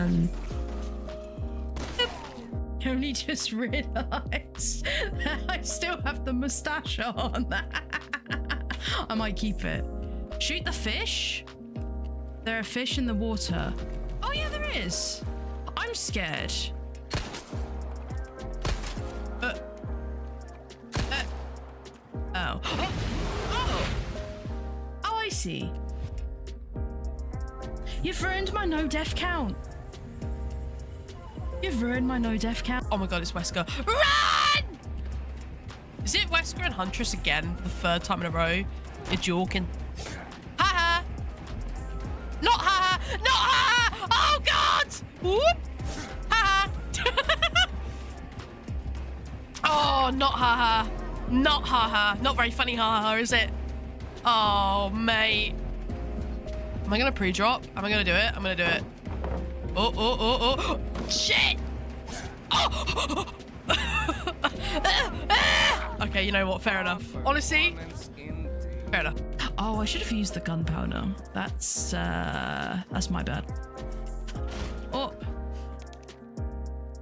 man. I only just realised I still have the moustache on. I might keep it. Shoot the fish? There are fish in the water. Oh yeah, there is. I'm scared. Oh. Oh, I see. You've ruined my no death count. You've ruined my no death count. Oh my god, it's Wesker. Run! Is it Wesker and Huntress again for the third time in a row? You're joking. Ha ha! Not ha ha! Not ha ha! Oh god! Whoop! Ha ha! Oh, not ha ha. Not ha ha. Not very funny ha ha, is it? Oh, mate. Am I gonna pre-drop? Am I gonna do it? I'm gonna do it. Oh, oh, oh, oh. Shit! Oh! Okay, you know what? Fair enough. Honestly, fair enough. Oh, I should have used the gunpowder. That's my bad. Oh.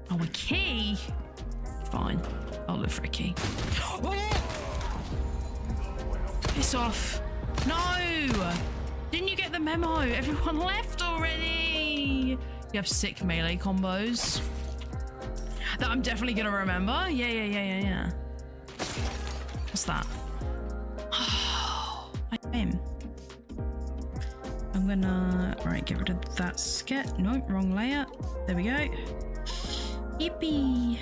Oh, a key. Fine. I'll look for a key. Piss off. No! Didn't you get the memo? Everyone left already. You have sick melee combos that I'm definitely gonna remember. Yeah. What's that? Oh, I'm gonna get rid of that sket. Nope, wrong layer. There we go. Yippee!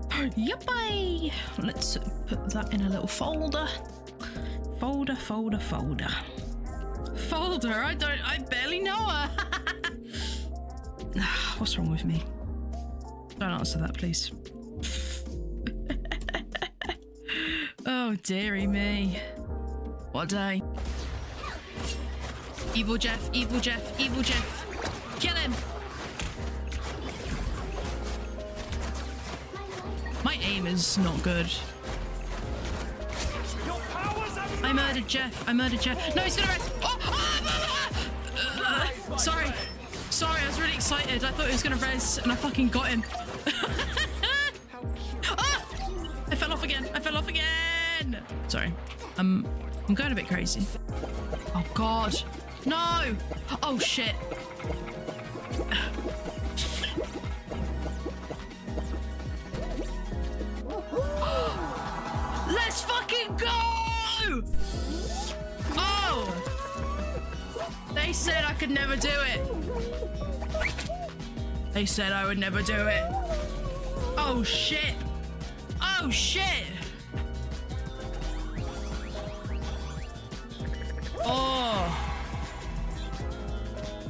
Yippee! Let's put that in a little folder. Folder. I barely know her. What's wrong with me? Don't answer that, please. Oh, dearie me. What a day. Evil Jeff. Kill him. My aim is not good. I murdered Jeff. No, he's gonna rest. Sorry, I was really excited. I thought he was gonna res and I fucking got him. I fell off again. Sorry. I'm going a bit crazy. Oh god. No! Oh shit. Let's fucking go! Oh! They said I could never do it. They said I would never do it. Oh shit. Oh.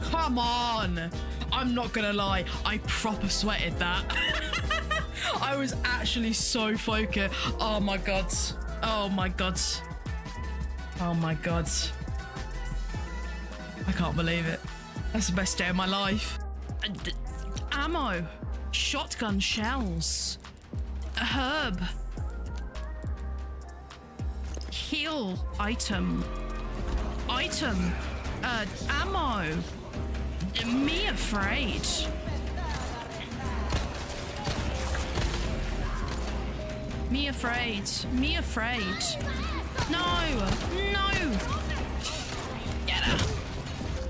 Come on. I'm not gonna lie. I proper sweated that. I was actually so focused. Oh my god. I can't believe it. That's the best day of my life. Ammo. Shotgun shells. A herb. Heal item. Ammo. Me afraid. No. Get her.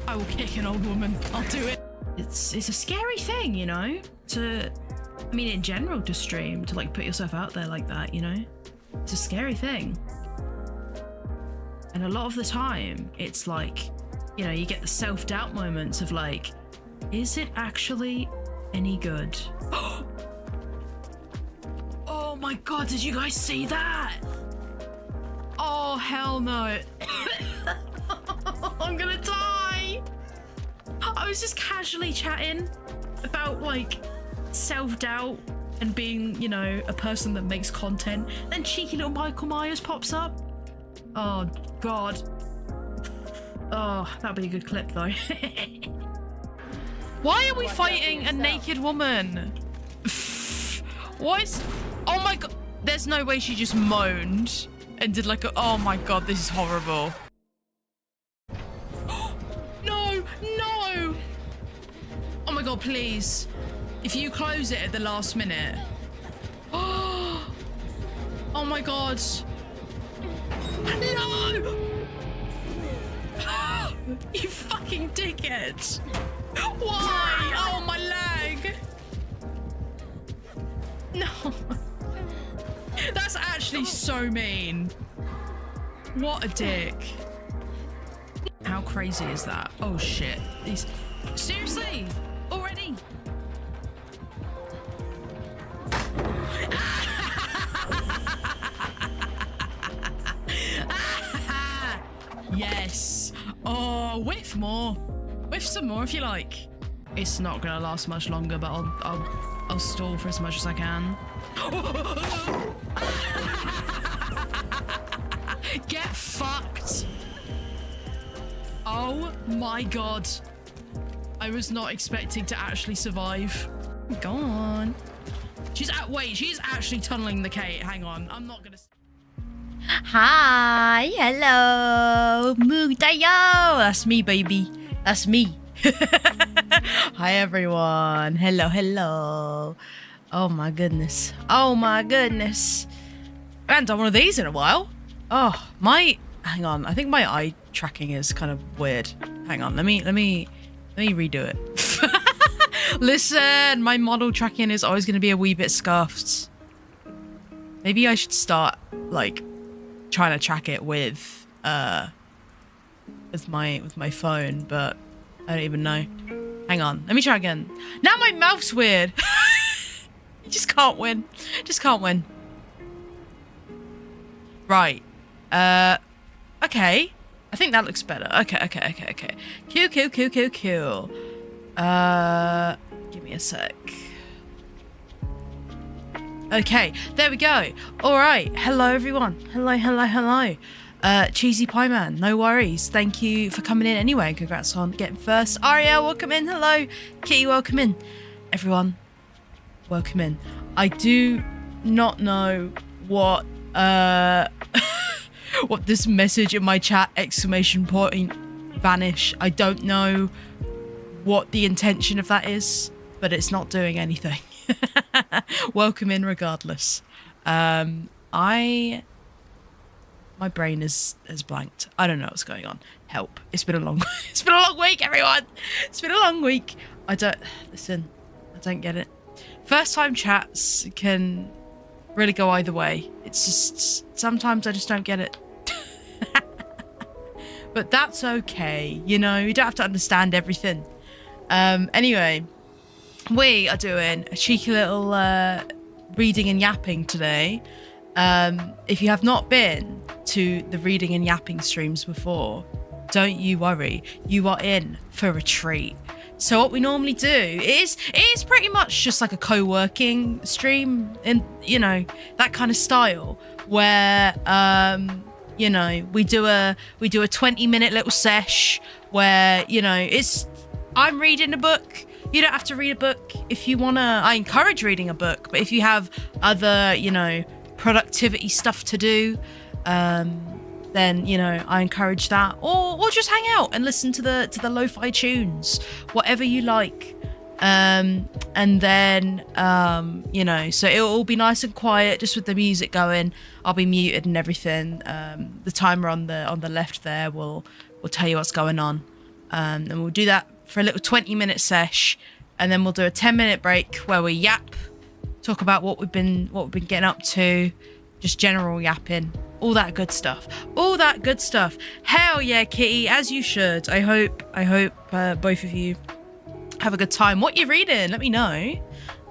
I will kick an old woman. I'll do it. It's a scary thing, you know, in general to stream, to like put yourself out there like that, you know? It's a scary thing. And a lot of the time, it's like, you know, you get the self-doubt moments of like, is it actually any good? Oh my god, did you guys see that? Oh, hell no. I'm gonna die. I was just casually chatting about like self-doubt and being, you know, a person that makes content. Then cheeky little Michael Myers pops up. Oh god. Oh, that'd be a good clip though. Why are we fighting a naked woman? What is... Oh my god. There's no way she just moaned and did like a... Oh my god, this is horrible. No! Oh my god, please. If you close it at the last minute. Oh my god. No! You fucking dickhead. Why? Oh, my leg. No. That's actually so mean. What a dick. How crazy is that? Oh shit. These... Seriously? Already? Yes. Oh, whiff more. Whiff some more if you like. It's not gonna last much longer, but I'll stall for as much as I can. Get fucked. Oh my god. I was not expecting to actually survive. Go on. She's actually tunneling the Kate. Hang on. I'm not gonna... Hi, hello, moog dayo. That's me, baby. That's me. Hi, everyone. Hello, hello. Oh my goodness. Oh my goodness. I haven't done one of these in a while. Oh, hang on. I think my eye tracking is kind of weird. Hang on. Let me redo it. Listen, my model tracking is always going to be a wee bit scuffed. Maybe I should start like trying to track it with my phone, but I don't even know. Hang on. Let me try again. Now my mouth's weird. You just can't win. Just can't win. Right. Okay. I think that looks better. Okay. Cool. Give me a sec. Okay, there we go. All right. Hello, everyone. Hello. Cheesy Pie Man, no worries. Thank you for coming in anyway. Congrats on getting first. Ariel, welcome in. Hello. Kitty, welcome in. Everyone, welcome in. I do not know what what this message in my chat, exclamation point, vanish. I don't know what the intention of that is, but it's not doing anything. Welcome in regardless. My brain is blanked. I don't know what's going on. Help. It's been a long week, everyone. It's been a long week. I don't get it. First time chats can really go either way. It's just sometimes I just don't get it. But that's okay. You know, you don't have to understand everything. Anyway, we are doing a cheeky little reading and yapping today. If you have not been to the reading and yapping streams before, don't you worry. You are in for a treat. So what we normally do is pretty much just like a co-working stream in, you know, that kind of style where you know, we do a 20-minute little sesh where, you know, I'm reading a book. You don't have to read a book if you wanna. I encourage reading a book, but if you have other, you know, productivity stuff to do, then, you know, I encourage that. Or just hang out and listen to the lo-fi tunes, whatever you like. And then, you know, so it'll all be nice and quiet, just with the music going. I'll be muted and everything. The timer on the left there will tell you what's going on. And we'll do that for a little 20-minute sesh, and then we'll do a 10-minute break where we yap, talk about what we've been getting up to, just general yapping, all that good stuff. Hell yeah, Kitty, as you should. I hope both of you have a good time. What you're reading, let me know.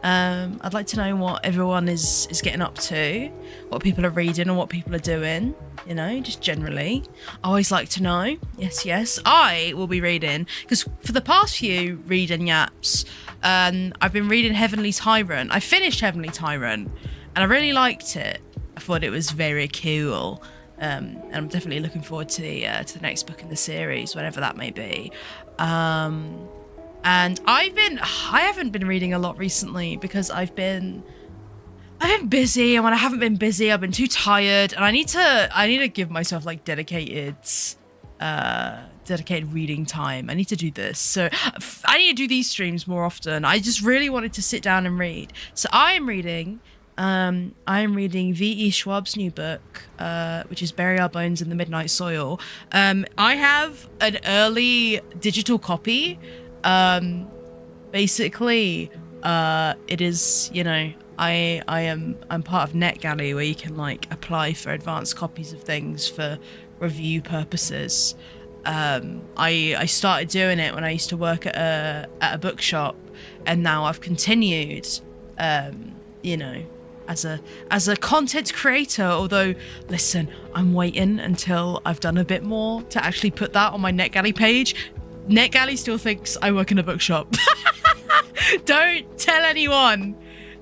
I'd like to know what everyone is getting up to, what people are reading and what people are doing, you know, just generally. I always like to know. Yes, I will be reading, because for the past few read and yaps, I've been reading Heavenly Tyrant. I finished Heavenly Tyrant and I really liked it. I thought it was very cool. And I'm definitely looking forward to the next book in the series, whatever that may be. And I haven't been reading a lot recently because I've been busy, and when I haven't been busy, I've been too tired, and I need to give myself like dedicated dedicated reading time. I need to do this. So I need to do these streams more often. I just really wanted to sit down and read. So I am reading V.E. Schwab's new book, which is Bury Our Bones in the Midnight Soil. I have an early digital copy. Basically, it is, you know, I'm part of NetGalley, where you can like apply for advanced copies of things for review purposes. I started doing it when I used to work at a bookshop, and now I've continued, you know, as a content creator. Although, listen, I'm waiting until I've done a bit more to actually put that on my NetGalley page. NetGalley still thinks I work in a bookshop. Don't tell anyone.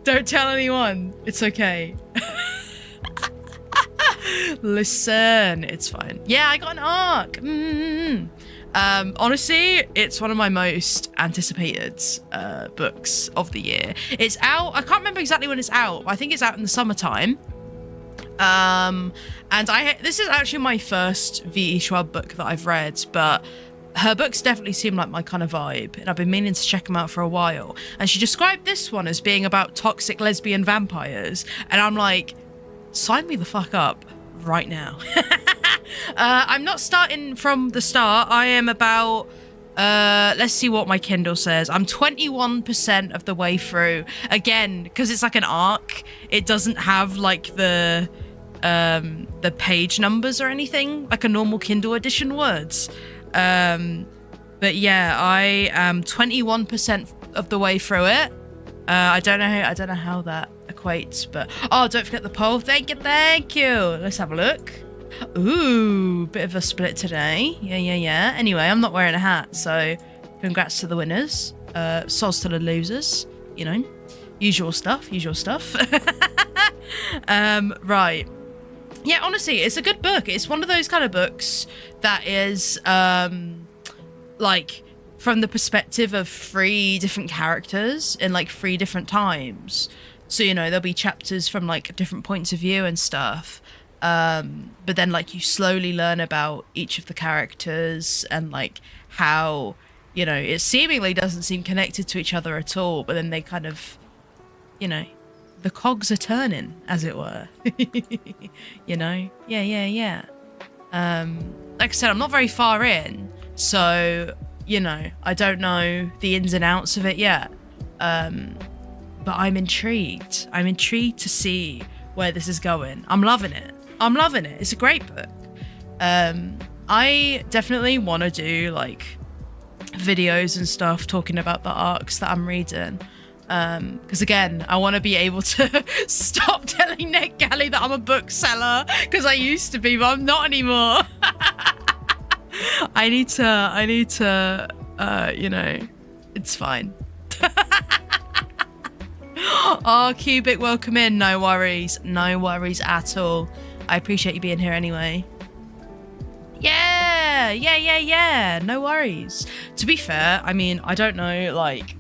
Don't tell anyone. It's okay. Listen, it's fine. Yeah, I got an ARC. Honestly, it's one of my most anticipated books of the year. It's out. I can't remember exactly when it's out. I think it's out in the summertime. And this is actually my first V.E. Schwab book that I've read, but her books definitely seem like my kind of vibe, and I've been meaning to check them out for a while. And she described this one as being about toxic lesbian vampires, and I'm like, sign me the fuck up right now. I'm not starting from the start. I am about, let's see what my Kindle says. I'm 21% of the way through. Again, because it's like an ARC, it doesn't have like the page numbers or anything like a normal Kindle edition would. But yeah, I am 21% of the way through it. I don't know how that equates, but oh, don't forget the poll. Thank you. Let's have a look. Ooh, bit of a split today. Yeah. Anyway, I'm not wearing a hat, so congrats to the winners. Soz to the losers. You know, usual stuff. Right. Yeah, honestly, it's a good book. It's one of those kind of books that is like from the perspective of 3 different characters in like 3 different times. So, you know, there'll be chapters from like different points of view and stuff. But then like you slowly learn about each of the characters and like how, you know, it seemingly doesn't seem connected to each other at all, but then they kind of, you know, the cogs are turning, as it were. You know? Yeah. Like I said, I'm not very far in, so, you know, I don't know the ins and outs of it yet. But I'm intrigued. I'm intrigued to see where this is going. I'm loving it. It's a great book. I definitely want to do like videos and stuff talking about the arcs that I'm reading. Because again, I want to be able to stop telling NetGalley that I'm a bookseller, because I used to be, but I'm not anymore. I need to, you know, it's fine. Oh, Cubic, welcome in. No worries at all. I appreciate you being here anyway. Yeah. No worries. To be fair, I mean, I don't know, like,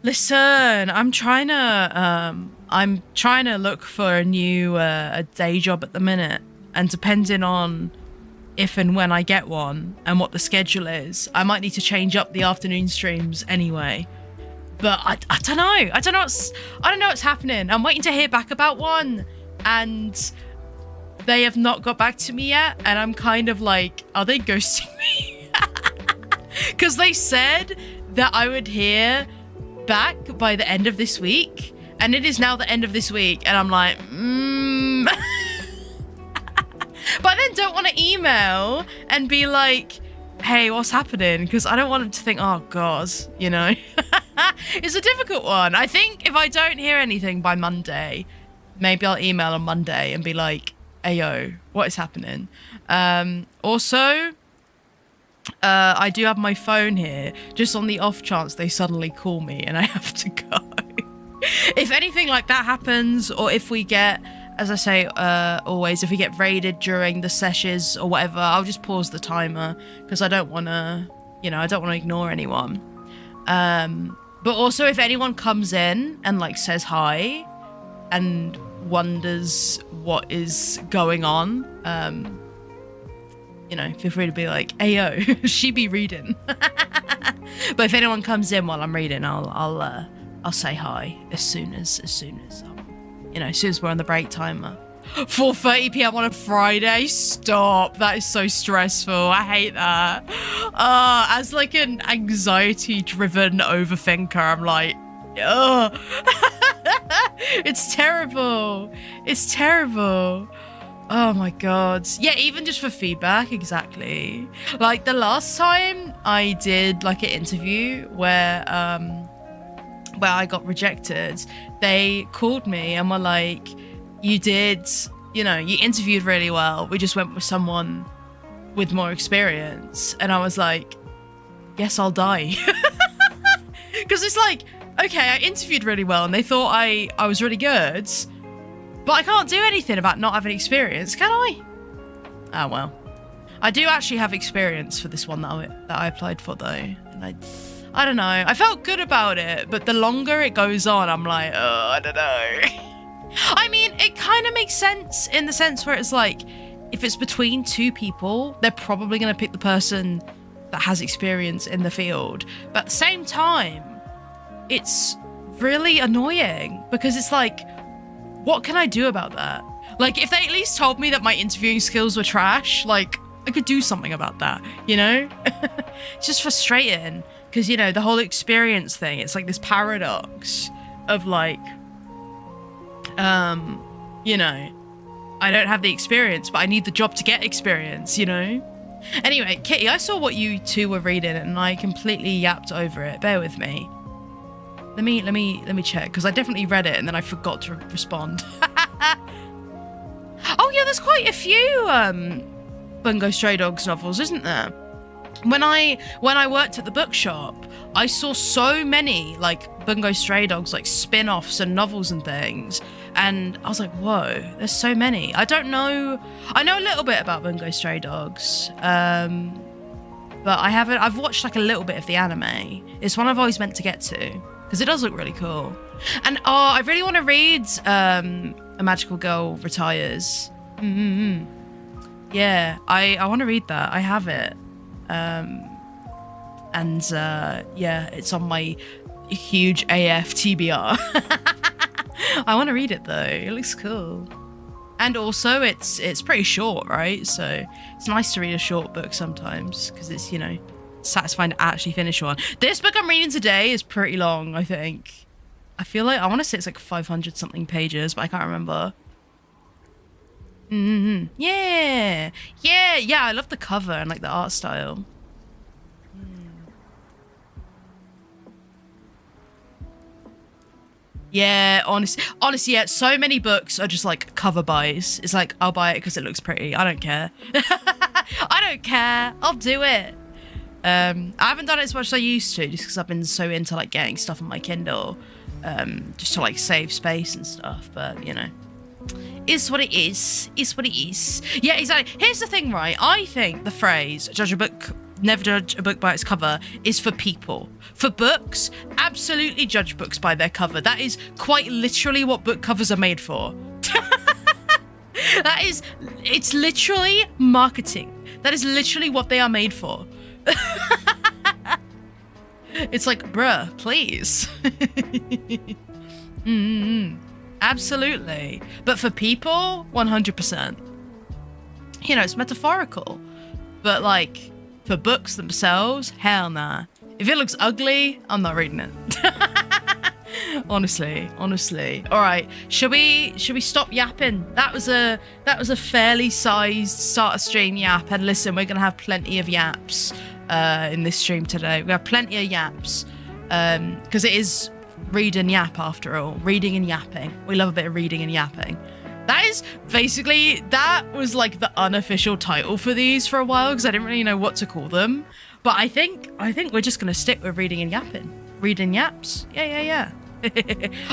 listen, I'm trying to look for a new a day job at the minute, and depending on if and when I get one and what the schedule is, I might need to change up the afternoon streams anyway. But I don't know. I don't know what's happening. I'm waiting to hear back about one, and they have not got back to me yet, and I'm kind of like, are they ghosting me? Because they said that I would hear back by the end of this week, and it is now the end of this week, and I'm like, But I then don't want to email and be like, hey, what's happening? Because I don't want them to think, oh god, you know. It's a difficult one. I think if I don't hear anything by Monday, maybe I'll email on Monday and be like, ayo, what is happening? Also, I do have my phone here, just on the off chance they suddenly call me and I have to go. If anything like that happens, or if we get, as I say, always, if we get raided during the sessions or whatever, I'll just pause the timer, because I don't want to, you know, I don't want to ignore anyone. But also, if anyone comes in and like says hi and wonders what is going on, feel free to be like, "Ayo, she be reading." But if anyone comes in while I'm reading, I'll say hi as soon as as soon as we're on the break timer. 4:30 p.m. on a Friday. Stop. That is so stressful. I hate that. As like an anxiety-driven overthinker, I'm like, ugh. It's terrible. It's terrible. Oh my god. Yeah, even just for feedback, exactly. Like the last time I did like an interview where I got rejected, they called me and were like, you interviewed really well. We just went with someone with more experience. And I was like, guess I'll die. Because it's like, okay, I interviewed really well and they thought I was really good, but I can't do anything about not having experience, can I? Oh well. I do actually have experience for this one that I applied for though. And I don't know. I felt good about it, but the longer it goes on, I'm like, oh, I don't know. I mean, it kind of makes sense in the sense where it's like, if it's between two people, they're probably going to pick the person that has experience in the field. But at the same time, it's really annoying because it's like, what can I do about that? Like, if they at least told me that my interviewing skills were trash, like, I could do something about that, It's just frustrating because, the whole experience thing, it's like this paradox of like, I don't have the experience, but I need the job to get experience, Anyway, Kitty, I saw what you two were reading and I completely yapped over it. Bear with me. Let me check, because I definitely read it and then I forgot to respond. Oh yeah, there's quite a few Bungo Stray Dogs novels, isn't there? When I worked at the bookshop, I saw so many like Bungo Stray Dogs, like spin-offs and novels and things, and I was like, whoa, there's so many. I know a little bit about Bungo Stray Dogs, but I've watched like a little bit of the anime. It's one I've always meant to get to because it does look really cool. And I really want to read A Magical Girl Retires. Yeah, I want to read that. I have it. Yeah, it's on my huge AF TBR. I want to read it though. It looks cool. And also it's pretty short, right? So it's nice to read a short book sometimes because it's, satisfying to actually finish one. This book I'm reading today is pretty long, I think. I feel like, I want to say it's like 500 something pages, but I can't remember. Yeah, I love the cover and like the art style. Yeah, honestly, yeah, so many books are just like cover buys. It's like, I'll buy it because it looks pretty. I don't care. I don't care. I'll do it. I haven't done it as much as I used to just because I've been so into like getting stuff on my Kindle, just to like save space and stuff, but is what it is. Is what it is. Yeah, exactly. Here's the thing, right? I think the phrase never judge a book by its cover is for people. For books, absolutely judge books by their cover. That is quite literally what book covers are made for. It's literally marketing. That is literally what they are made for. It's like, bruh, please. Absolutely. But for people, 100%. It's metaphorical. But like, for books themselves, hell nah. If it looks ugly, I'm not reading it. Honestly. All right, should we stop yapping? That was a fairly sized starter stream yap, and listen, we're gonna have plenty of yaps in this stream today. We have plenty of yaps because it is read and yap after all. Reading and yapping. We love a bit of reading and yapping. That was like the unofficial title for these for a while because I didn't really know what to call them. But I think we're just gonna stick with reading and yapping. Reading yaps. Yeah.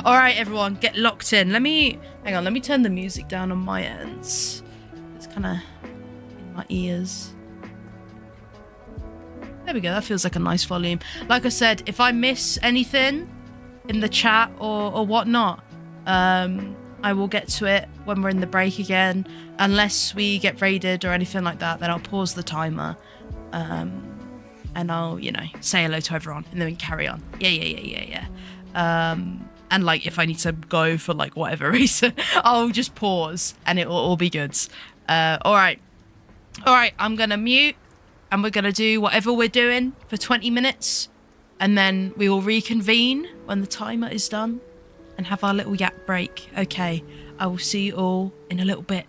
All right, everyone, get locked in. Let me turn the music down on my ends. It's kind of in my ears. There we go. That feels like a nice volume. Like I said, if I miss anything in the chat or whatnot, I will get to it when we're in the break again. Unless we get raided or anything like that, then I'll pause the timer. And I'll, you know, say hello to everyone and then we can carry on. Yeah. And like, if I need to go for like whatever reason, I'll just pause and it will all be good. All right, I'm gonna mute and we're gonna do whatever we're doing for 20 minutes and then we will reconvene when the timer is done and have our little yap break. Okay, I will see you all in a little bit.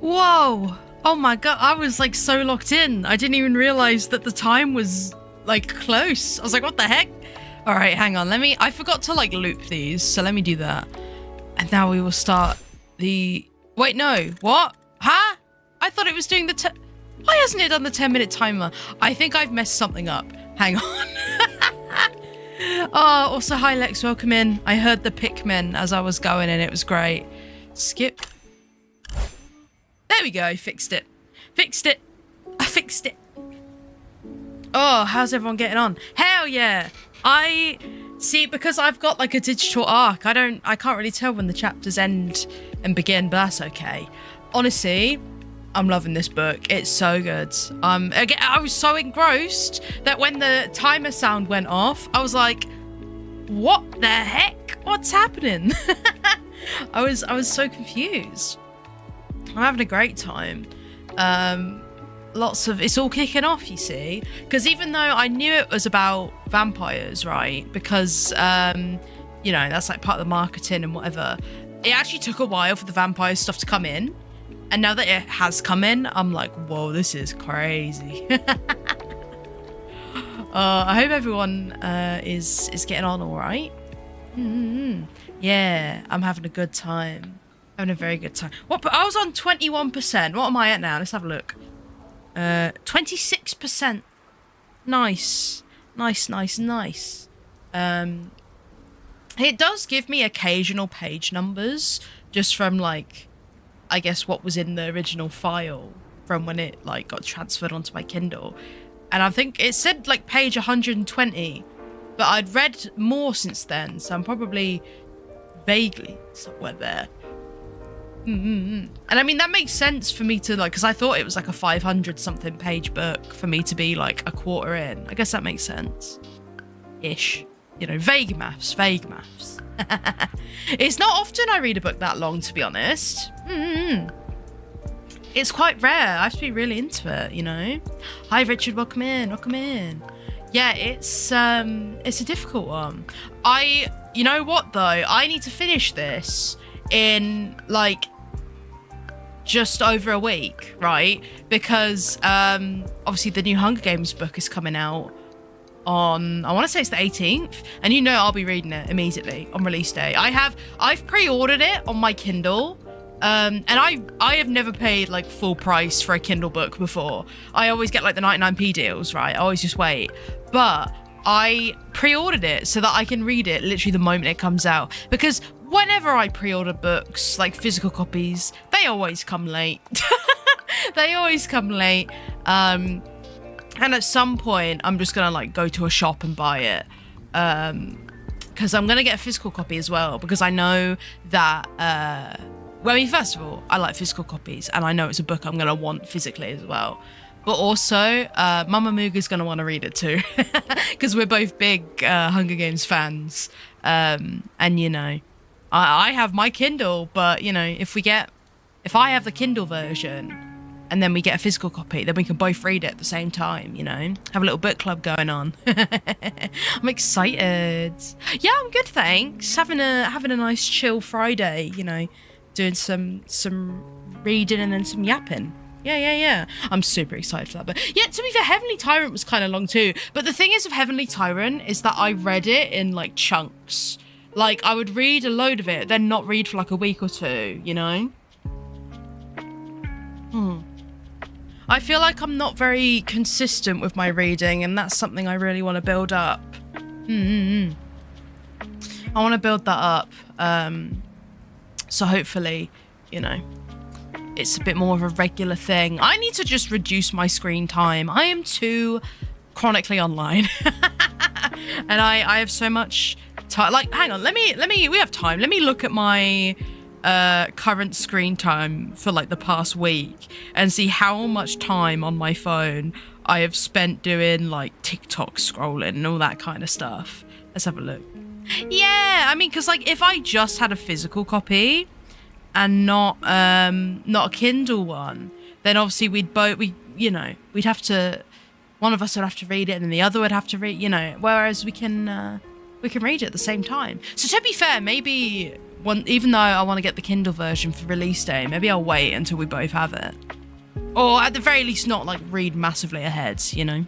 Whoa. Oh my god, I was like so locked in. I didn't even realize that the time was like close. I was like, what the heck? All right, hang on. I forgot to like loop these. So let me do that. And now we will start the, wait, no, what? Huh? I thought it was doing the, why hasn't it done the 10-minute timer? I think I've messed something up. Hang on. Oh, also, hi Lex, welcome in. I heard the Pikmin as I was going and it was great. Skip. There we go, fixed it. Fixed it. I fixed it. Oh, how's everyone getting on? Hell yeah. I see, because I've got like a digital arc, I can't really tell when the chapters end and begin, but that's okay. Honestly, I'm loving this book. It's so good. Again, I was so engrossed that when the timer sound went off, I was like, what the heck? What's happening? I was so confused. I'm having a great time. It's all kicking off, you see, because even though I knew it was about vampires, right? Because, you know, that's like part of the marketing and whatever. It actually took a while for the vampire stuff to come in. And now that it has come in, I'm like, whoa, this is crazy. I hope everyone is getting on all right. Yeah, I'm having a good time. Having a very good time. What? But I was on 21%. What am I at now? Let's have a look. 26%. Nice. Nice. It does give me occasional page numbers just from like, I guess what was in the original file from when it like got transferred onto my Kindle. And I think it said like page 120, but I'd read more since then. So I'm probably vaguely somewhere there. And I mean, that makes sense for me to like, because I thought it was like a 500 something page book for me to be like a quarter in. I guess that makes sense. Ish. You know, vague maths. It's not often I read a book that long, to be honest. It's quite rare. I have to be really into it, you know. Hi Richard, welcome in. Yeah, it's a difficult one. You know what though? I need to finish this in like just over a week, right? Because obviously the new Hunger Games book is coming out on, I want to say it's the 18th, and you know I'll be reading it immediately on release day. I've pre-ordered it on my Kindle, and I have never paid like full price for a Kindle book before. I always get like the 99p deals, right? I always just wait, but I pre-ordered it so that I can read it literally the moment it comes out, because whenever I pre-order books, like physical copies, they always come late. They always come late. And at some point, I'm just gonna like go to a shop and buy it. Because I'm gonna get a physical copy as well, because I know that, well, I mean, first of all, I like physical copies, and I know it's a book I'm gonna want physically as well. But also, Mama Moog is gonna want to read it too, because we're both big Hunger Games fans. And you know, I have my Kindle, but you know, if I have the Kindle version, and then we get a physical copy, then we can both read it at the same time, you know? Have a little book club going on. I'm excited. Yeah, I'm good, thanks. Having a nice chill Friday, you know, doing some reading and then some yapping. Yeah. I'm super excited for that. But yeah, to be fair, Heavenly Tyrant was kind of long too. But the thing is with Heavenly Tyrant is that I read it in like chunks. Like I would read a load of it, then not read for like a week or two, you know? I feel like I'm not very consistent with my reading, and that's something I really want to build up. I want to build that up. So hopefully, you know, it's a bit more of a regular thing. I need to just reduce my screen time. I am too chronically online. And I have so much time. Like, hang on, we have time. Let me look at my current screen time for like the past week and see how much time on my phone I have spent doing like TikTok scrolling and all that kind of stuff. Let's have a look. Yeah, I mean, because like if I just had a physical copy and not a Kindle one, then obviously we'd have to, one of us would have to read it and then the other would have to read, you know, whereas we can we can read it at the same time. So to be fair, maybe even though I want to get the Kindle version for release day, maybe I'll wait until we both have it. Or at the very least not like read massively ahead, you know?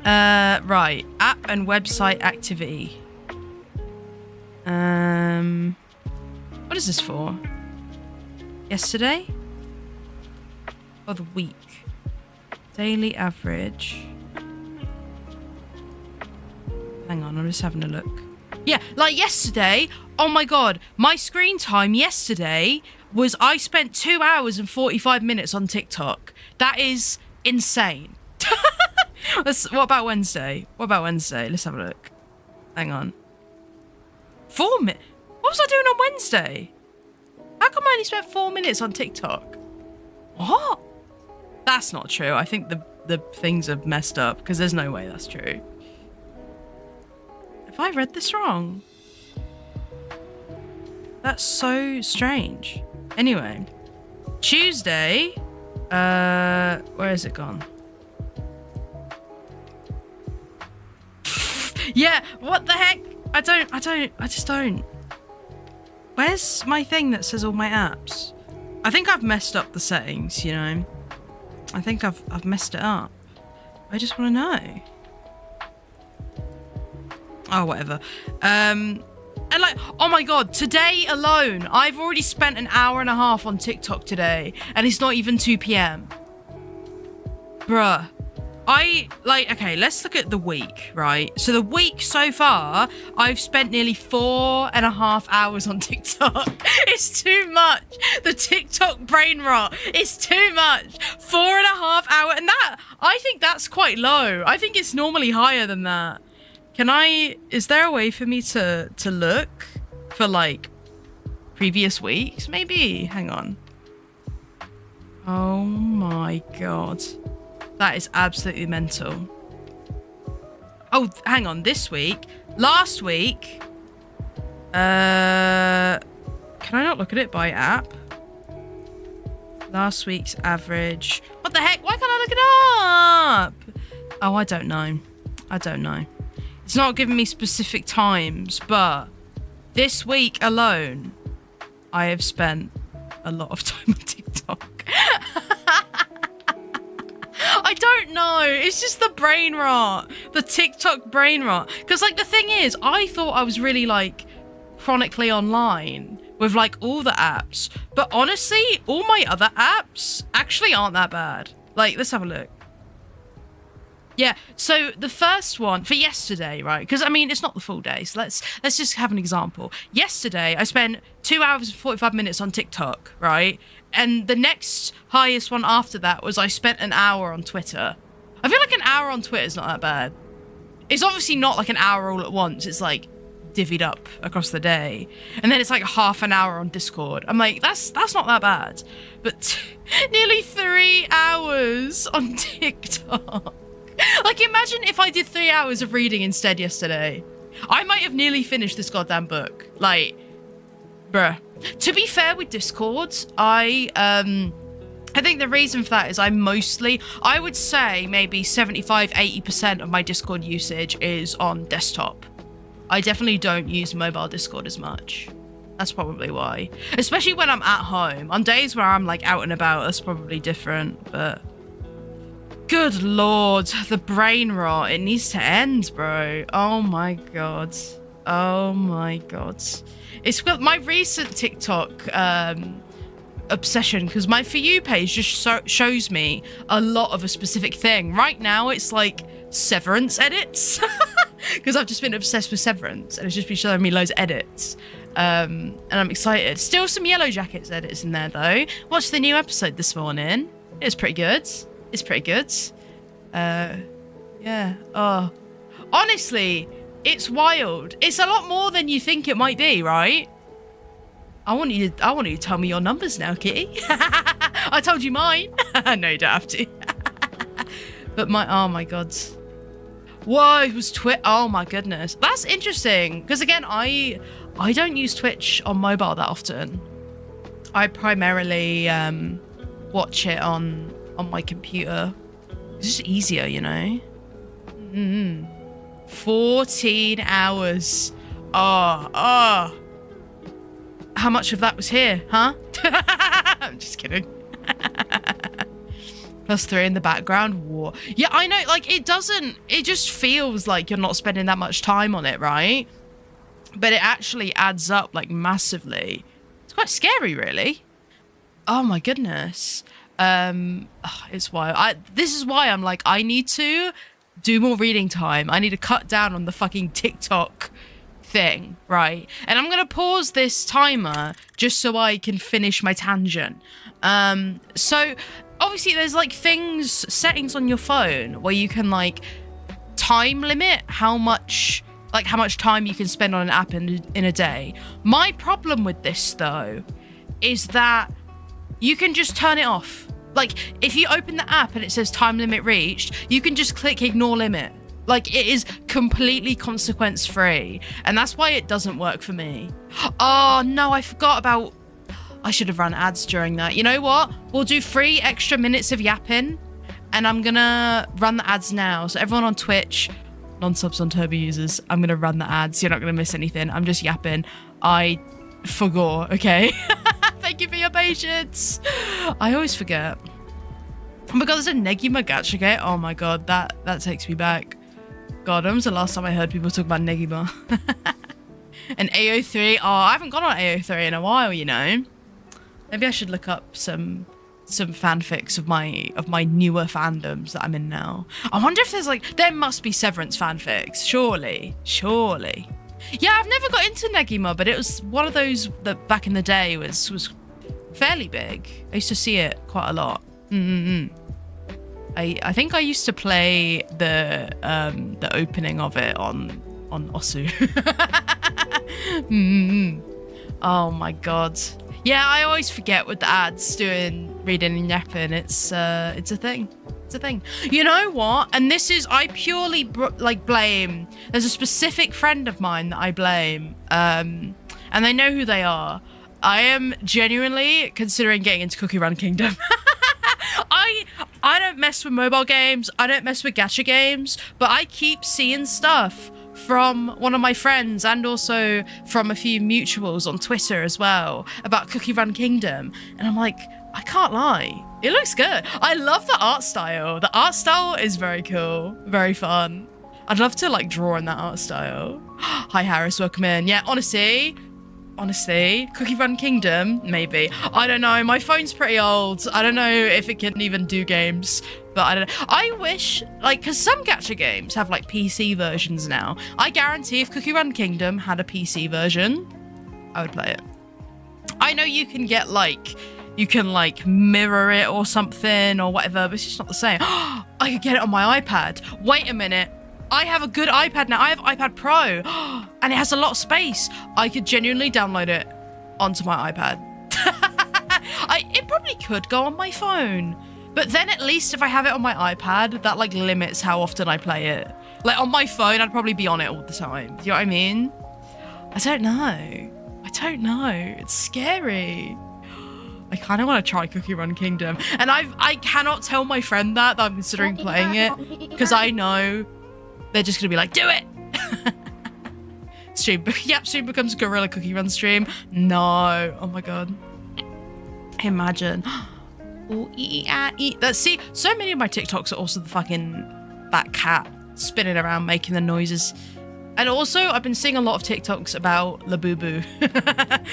Right, app and website activity. What is this for? Yesterday? Or the week? Daily average. Hang on, I'm just having a look. Yeah, like yesterday, oh my god, my screen time yesterday was I spent 2 hours and 45 minutes on TikTok. That is insane. What about Wednesday? Let's have a look. Hang on. 4 minutes? What was I doing on Wednesday? How come I only spent 4 minutes on TikTok? What? That's not true. I think the things are messed up because there's no way that's true. Have I read this wrong? That's so strange. Anyway, Tuesday. Where has it gone? Yeah, what the heck? I just don't. Where's my thing that says all my apps? I think I've messed up the settings, you know? I think I've messed it up. I just want to know. Oh, whatever. And like, oh my god, today alone, I've already spent an hour and a half on TikTok today, and it's not even 2 p.m. Bruh. Okay, let's look at the week, right? So the week so far, I've spent nearly 4.5 hours on TikTok. It's too much. The TikTok brain rot is too much. 4.5 hours, and that, I think that's quite low. I think it's normally higher than that. Is there a way for me to look for like previous weeks? Maybe, hang on. Oh my god. That is absolutely mental. Oh, hang on, this week. Last week. Can I not look at it by app? Last week's average. What the heck? Why can't I look it up? Oh, I don't know. It's not giving me specific times, but this week alone, I have spent a lot of time on TikTok. I don't know. It's just the brain rot. The TikTok brain rot. Because, like, the thing is, I thought I was really, like, chronically online with, like, all the apps. But honestly, all my other apps actually aren't that bad. Like, let's have a look. Yeah, so the first one for yesterday, right? Because, I mean, it's not the full day. So let's just have an example. Yesterday, I spent 2 hours and 45 minutes on TikTok, right? And the next highest one after that was I spent an hour on Twitter. I feel like an hour on Twitter is not that bad. It's obviously not like an hour all at once. It's like divvied up across the day. And then it's like half an hour on Discord. I'm like, that's not that bad. But nearly 3 hours on TikTok. Like, imagine if I did 3 hours of reading instead yesterday. I might have nearly finished this goddamn book. Like, bruh. To be fair with Discord, I think the reason for that is I would say maybe 75-80% of my Discord usage is on desktop. I definitely don't use mobile Discord as much. That's probably why. Especially when I'm at home. On days where I'm like out and about, that's probably different, but... Good lord, the brain rot. It needs to end, bro. Oh my god. Oh my god. It's my recent TikTok obsession, because my For You page just shows me a lot of a specific thing. Right now, it's like Severance edits, because I've just been obsessed with Severance, and it's just been showing me loads of edits. And I'm excited. Still some Yellow Jackets edits in there, though. Watched the new episode this morning. It was pretty good. It's pretty good. Yeah. Oh, honestly, it's wild. It's a lot more than you think it might be, right? I want you to tell me your numbers now, Kitty. I told you mine. No, you don't have to. But oh my god. Whoa, it was Twitch. Oh my goodness. That's interesting. Because again, I don't use Twitch on mobile that often. I primarily watch it on my computer. It's just easier, you know? 14 hours. Oh. How much of that was here, huh? I'm just kidding. +3 in the background. Whoa. Yeah, I know, like, it just feels like you're not spending that much time on it, right? But it actually adds up, like, massively. It's quite scary, really. Oh my goodness. It's wild. This is why I'm like, I need to do more reading time. I need to cut down on the fucking TikTok thing, right? And I'm gonna pause this timer just so I can finish my tangent. So obviously there's like settings on your phone where you can like time limit how much time you can spend on an app in a day. My problem with this though is that you can just turn it off. Like if you open the app and it says time limit reached, you can just click ignore limit. Like it is completely consequence free. And that's why it doesn't work for me. Oh no, I forgot about, I should have run ads during that. You know what? We'll do 3 extra minutes of yapping and I'm gonna run the ads now. So everyone on Twitch, non-subs on Turbo users, I'm gonna run the ads. You're not gonna miss anything. I'm just yapping. I forgot, okay? Thank you for your patience. I always forget. Oh my god, there's a Negima gacha, okay? Oh my god, that takes me back. God, when was the last time I heard people talk about Negima? And AO3, oh, I haven't gone on AO3 in a while, you know? Maybe I should look up some fanfics of my newer fandoms that I'm in now. I wonder if there's like, there must be Severance fanfics, surely. Yeah, I've never got into Negima, but it was one of those that back in the day was fairly big. I used to see it quite a lot. I think I used to play the opening of it on Osu. Oh my god. Yeah, I always forget with the ads doing reading and yapping. It's a thing. It's a thing. You know what? And this is, I purely blame. There's a specific friend of mine that I blame, and they know who they are. I am genuinely considering getting into Cookie Run Kingdom. I don't mess with mobile games. I don't mess with gacha games, but I keep seeing stuff from one of my friends and also from a few mutuals on Twitter as well about Cookie Run Kingdom. And I'm like, I can't lie. It looks good. I love the art style. The art style is very cool. Very fun. I'd love to like draw in that art style. Hi Harris, welcome in. Yeah, honestly, Cookie Run Kingdom, maybe. I don't know. My phone's pretty old. I don't know if it can even do games, but I don't know. I wish, like, because some gacha games have like PC versions now. I guarantee if Cookie Run Kingdom had a PC version, I would play it. I know you can get like, you can like mirror it or something or whatever, but it's just not the same. I could get it on my iPad. Wait a minute. I have a good iPad now. I have iPad Pro and it has a lot of space. I could genuinely download it onto my iPad. It probably could go on my phone, but then at least if I have it on my iPad, that like limits how often I play it. Like on my phone, I'd probably be on it all the time. Do you know what I mean? I don't know. It's scary. I kind of want to try Cookie Run Kingdom. And I cannot tell my friend that I'm considering playing it because I know they're just going to be like, do it. Stream becomes Gorilla Cookie Run stream. No. Oh my God. Imagine. Ooh, eat. See, so many of my TikToks are also that cat spinning around making the noises. And also, I've been seeing a lot of TikToks about Labubu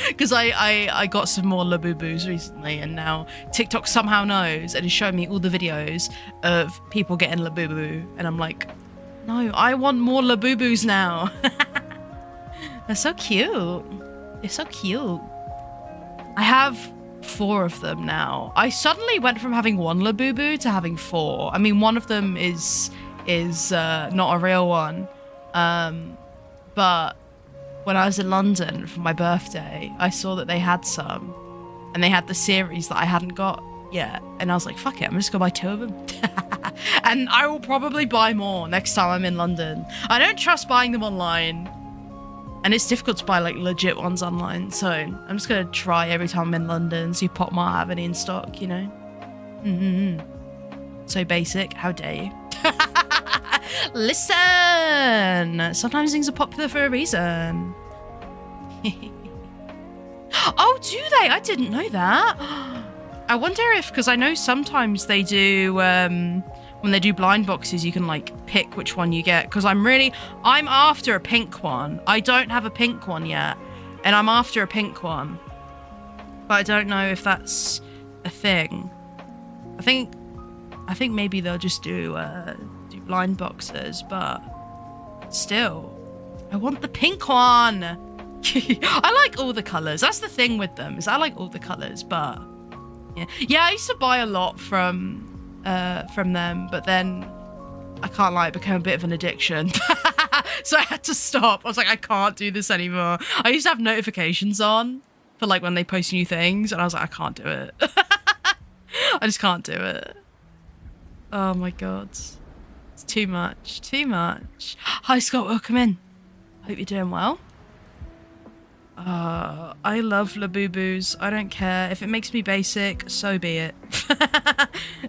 because I got some more Labubus recently, and now TikTok somehow knows and is showing me all the videos of people getting Labubu, and I'm like, no, I want more Labubus now. They're so cute. They're so cute. I have 4 of them now. I suddenly went from having 1 Labubu to having 4. I mean, one of them is not a real one. But when I was in London for my birthday, I saw that they had some, and they had the series that I hadn't got yet, and I was like, fuck it, I'm just gonna buy 2 of them. And I will probably buy more next time I'm in London. I don't trust buying them online, and it's difficult to buy like legit ones online, so I'm just gonna try every time I'm in London, see if Pop might have any in stock, you know. So basic, how dare you. Listen! Sometimes things are popular for a reason. Oh, do they? I didn't know that. I wonder if, because I know sometimes they do, when they do blind boxes, you can like pick which one you get. Because I'm after a pink one. I don't have a pink one yet. And I'm after a pink one. But I don't know if that's a thing. I think maybe they'll just do blind boxes, but still, I want the pink one. I like all the colors. That's the thing with them, is I like all the colors, but yeah, I used to buy a lot from them, but then I can't lie, it became a bit of an addiction. So I had to stop. I was like, I can't do this anymore. I used to have notifications on for like when they post new things, and I was like, I can't do it. I just can't do it. Oh my god. It's too much. Too much. Hi Scott, welcome in. Hope you're doing well. I love Labubu's. I don't care. If it makes me basic, so be it.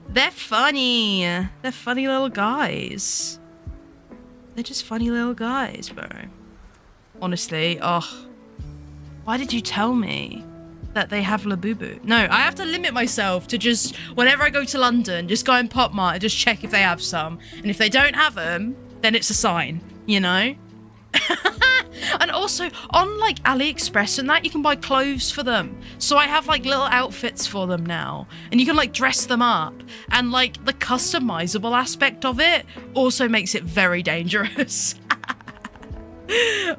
They're funny. They're funny little guys. They're just funny little guys, bro. Honestly, why did you tell me that they have Labubu? No, I have to limit myself to just, whenever I go to London, just go in Pop Mart and just check if they have some. And if they don't have them, then it's a sign, you know? And also, on like AliExpress and that, you can buy clothes for them. So I have like little outfits for them now. And you can like dress them up. And like the customizable aspect of it also makes it very dangerous.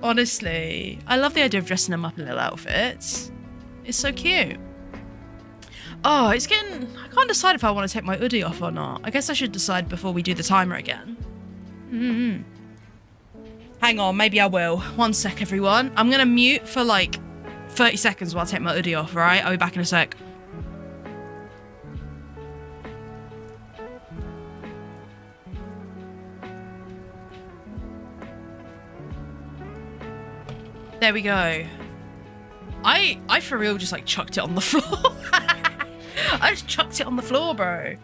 Honestly, I love the idea of dressing them up in little outfits. It's so cute. Oh, it's getting... I can't decide if I want to take my hoodie off or not. I guess I should decide before we do the timer again. Hang on, maybe I will. One sec, everyone. I'm going to mute for like 30 seconds while I take my hoodie off, alright? I'll be back in a sec. There we go. I for real just like chucked it on the floor. I just chucked it on the floor, bro.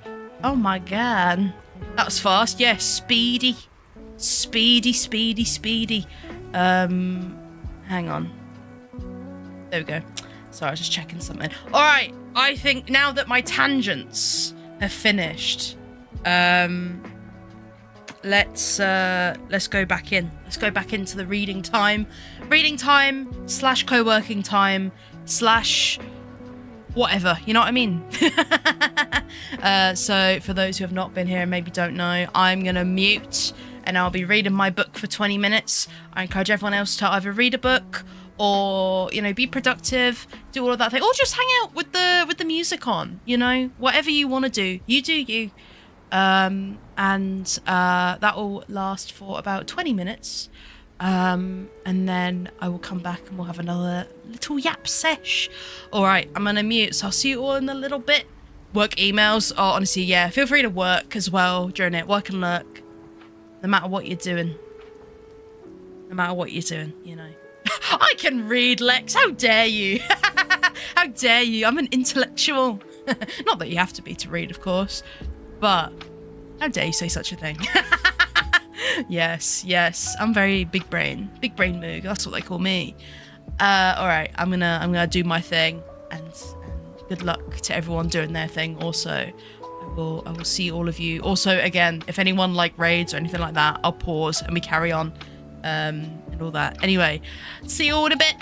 Oh my god. That was fast. Yeah, speedy. Speedy. Hang on. There we go. Sorry, I was just checking something. All right. I think now that my tangents have finished, let's go back in. Let's go back into the reading time / co-working time / whatever, you know what I mean? So for those who have not been here and maybe don't know, I'm gonna mute and I'll be reading my book for 20 minutes. I encourage everyone else to either read a book or, you know, be productive, do all of that thing, or just hang out with the music on, you know, whatever you want to do, you do you. And that will last for about 20 minutes. And then I will come back and we'll have another little yap sesh. All right, I'm gonna mute, so I'll see you all in a little bit. Work emails, oh, honestly, yeah, feel free to work as well during it. Work and lurk, no matter what you're doing. No matter what you're doing, you know. I can read, Lex, how dare you? How dare you? I'm an intellectual. Not that you have to be to read, of course, but how dare you say such a thing? Yes, I'm very big brain moog, that's what they call me. All right, I'm gonna do my thing, and good luck to everyone doing their thing. Also, I will see all of you. Also, again, if anyone like raids or anything like that, I'll pause and we carry on, and all that. Anyway, see you all in a bit.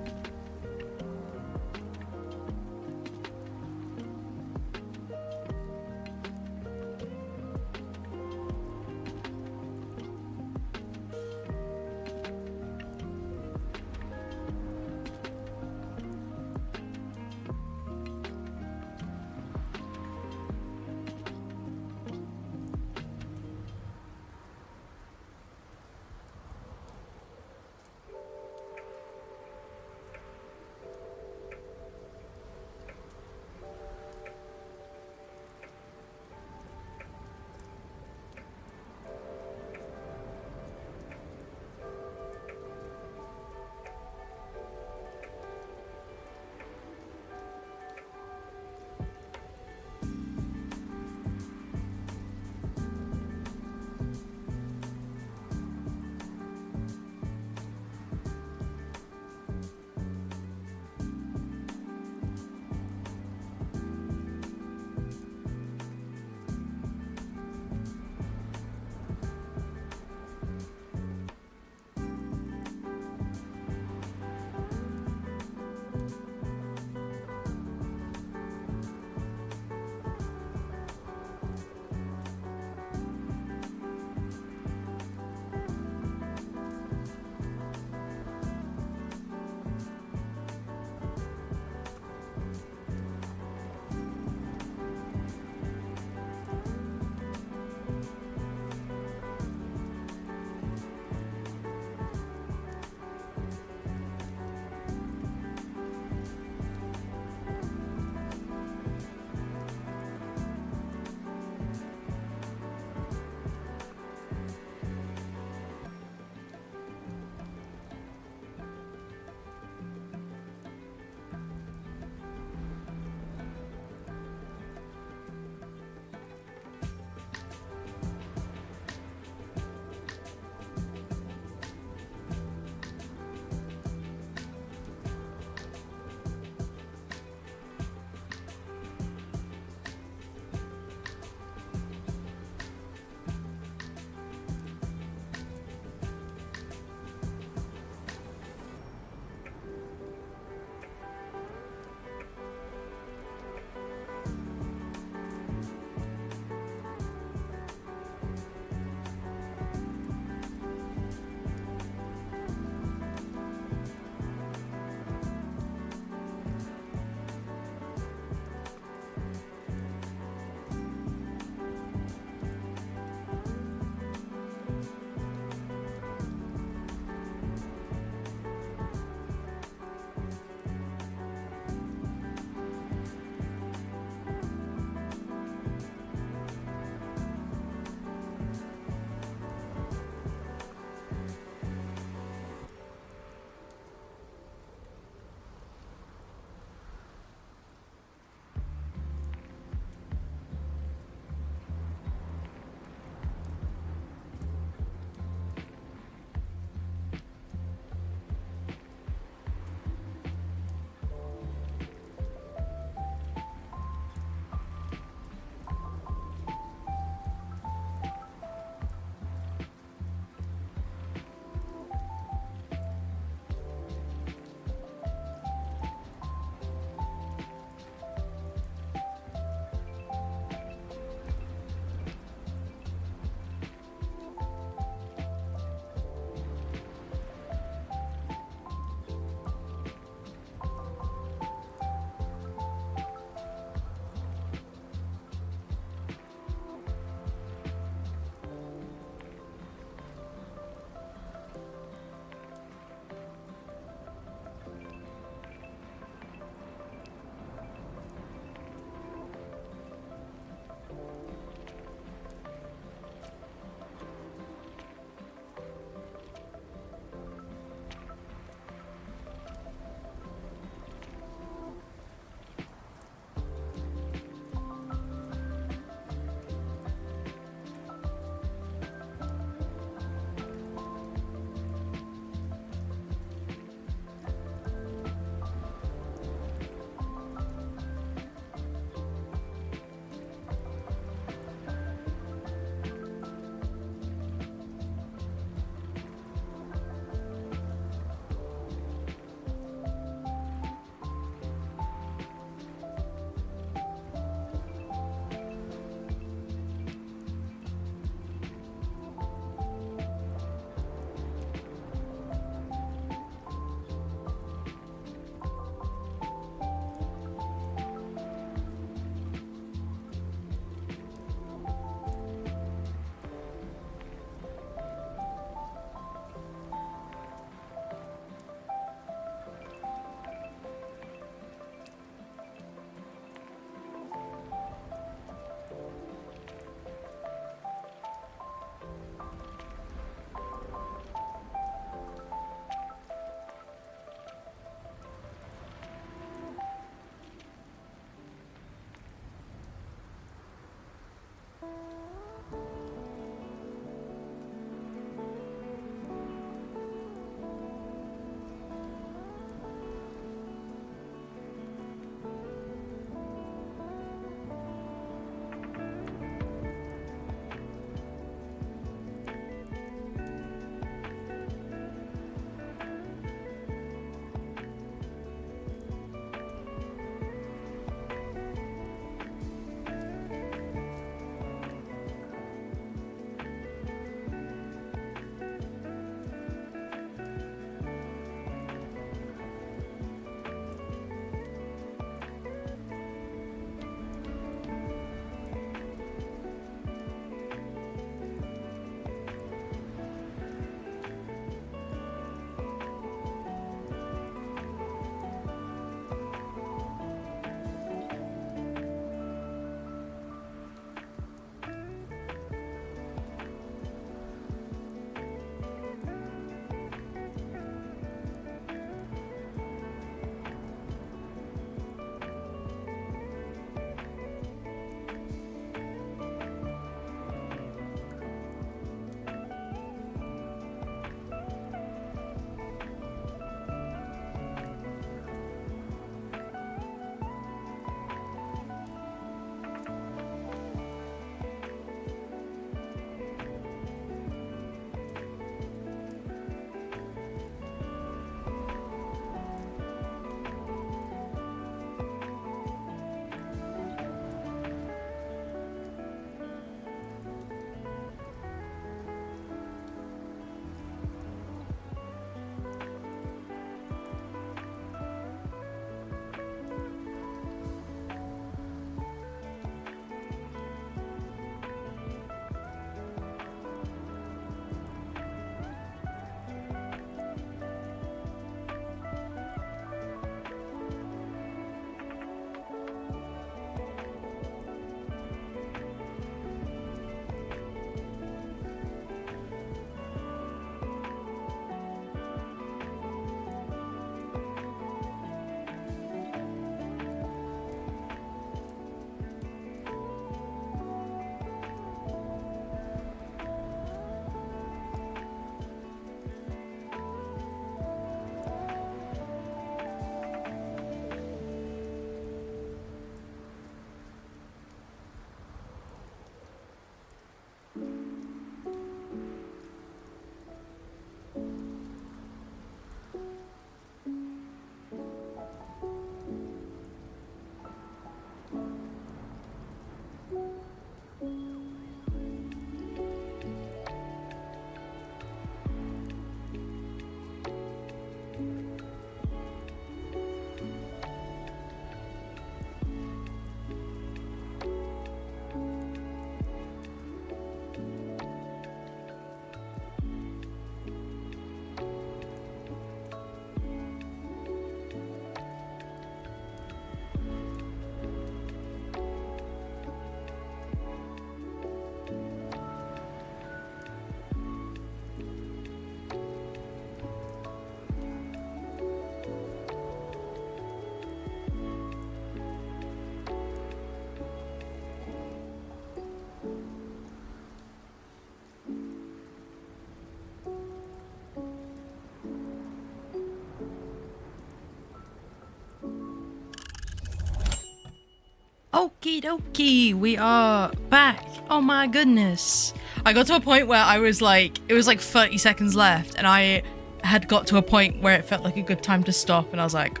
Okie dokie, we are back. Oh my goodness. I got to a point where I was like, it was like 30 seconds left, and I had got to a point where it felt like a good time to stop, and I was like,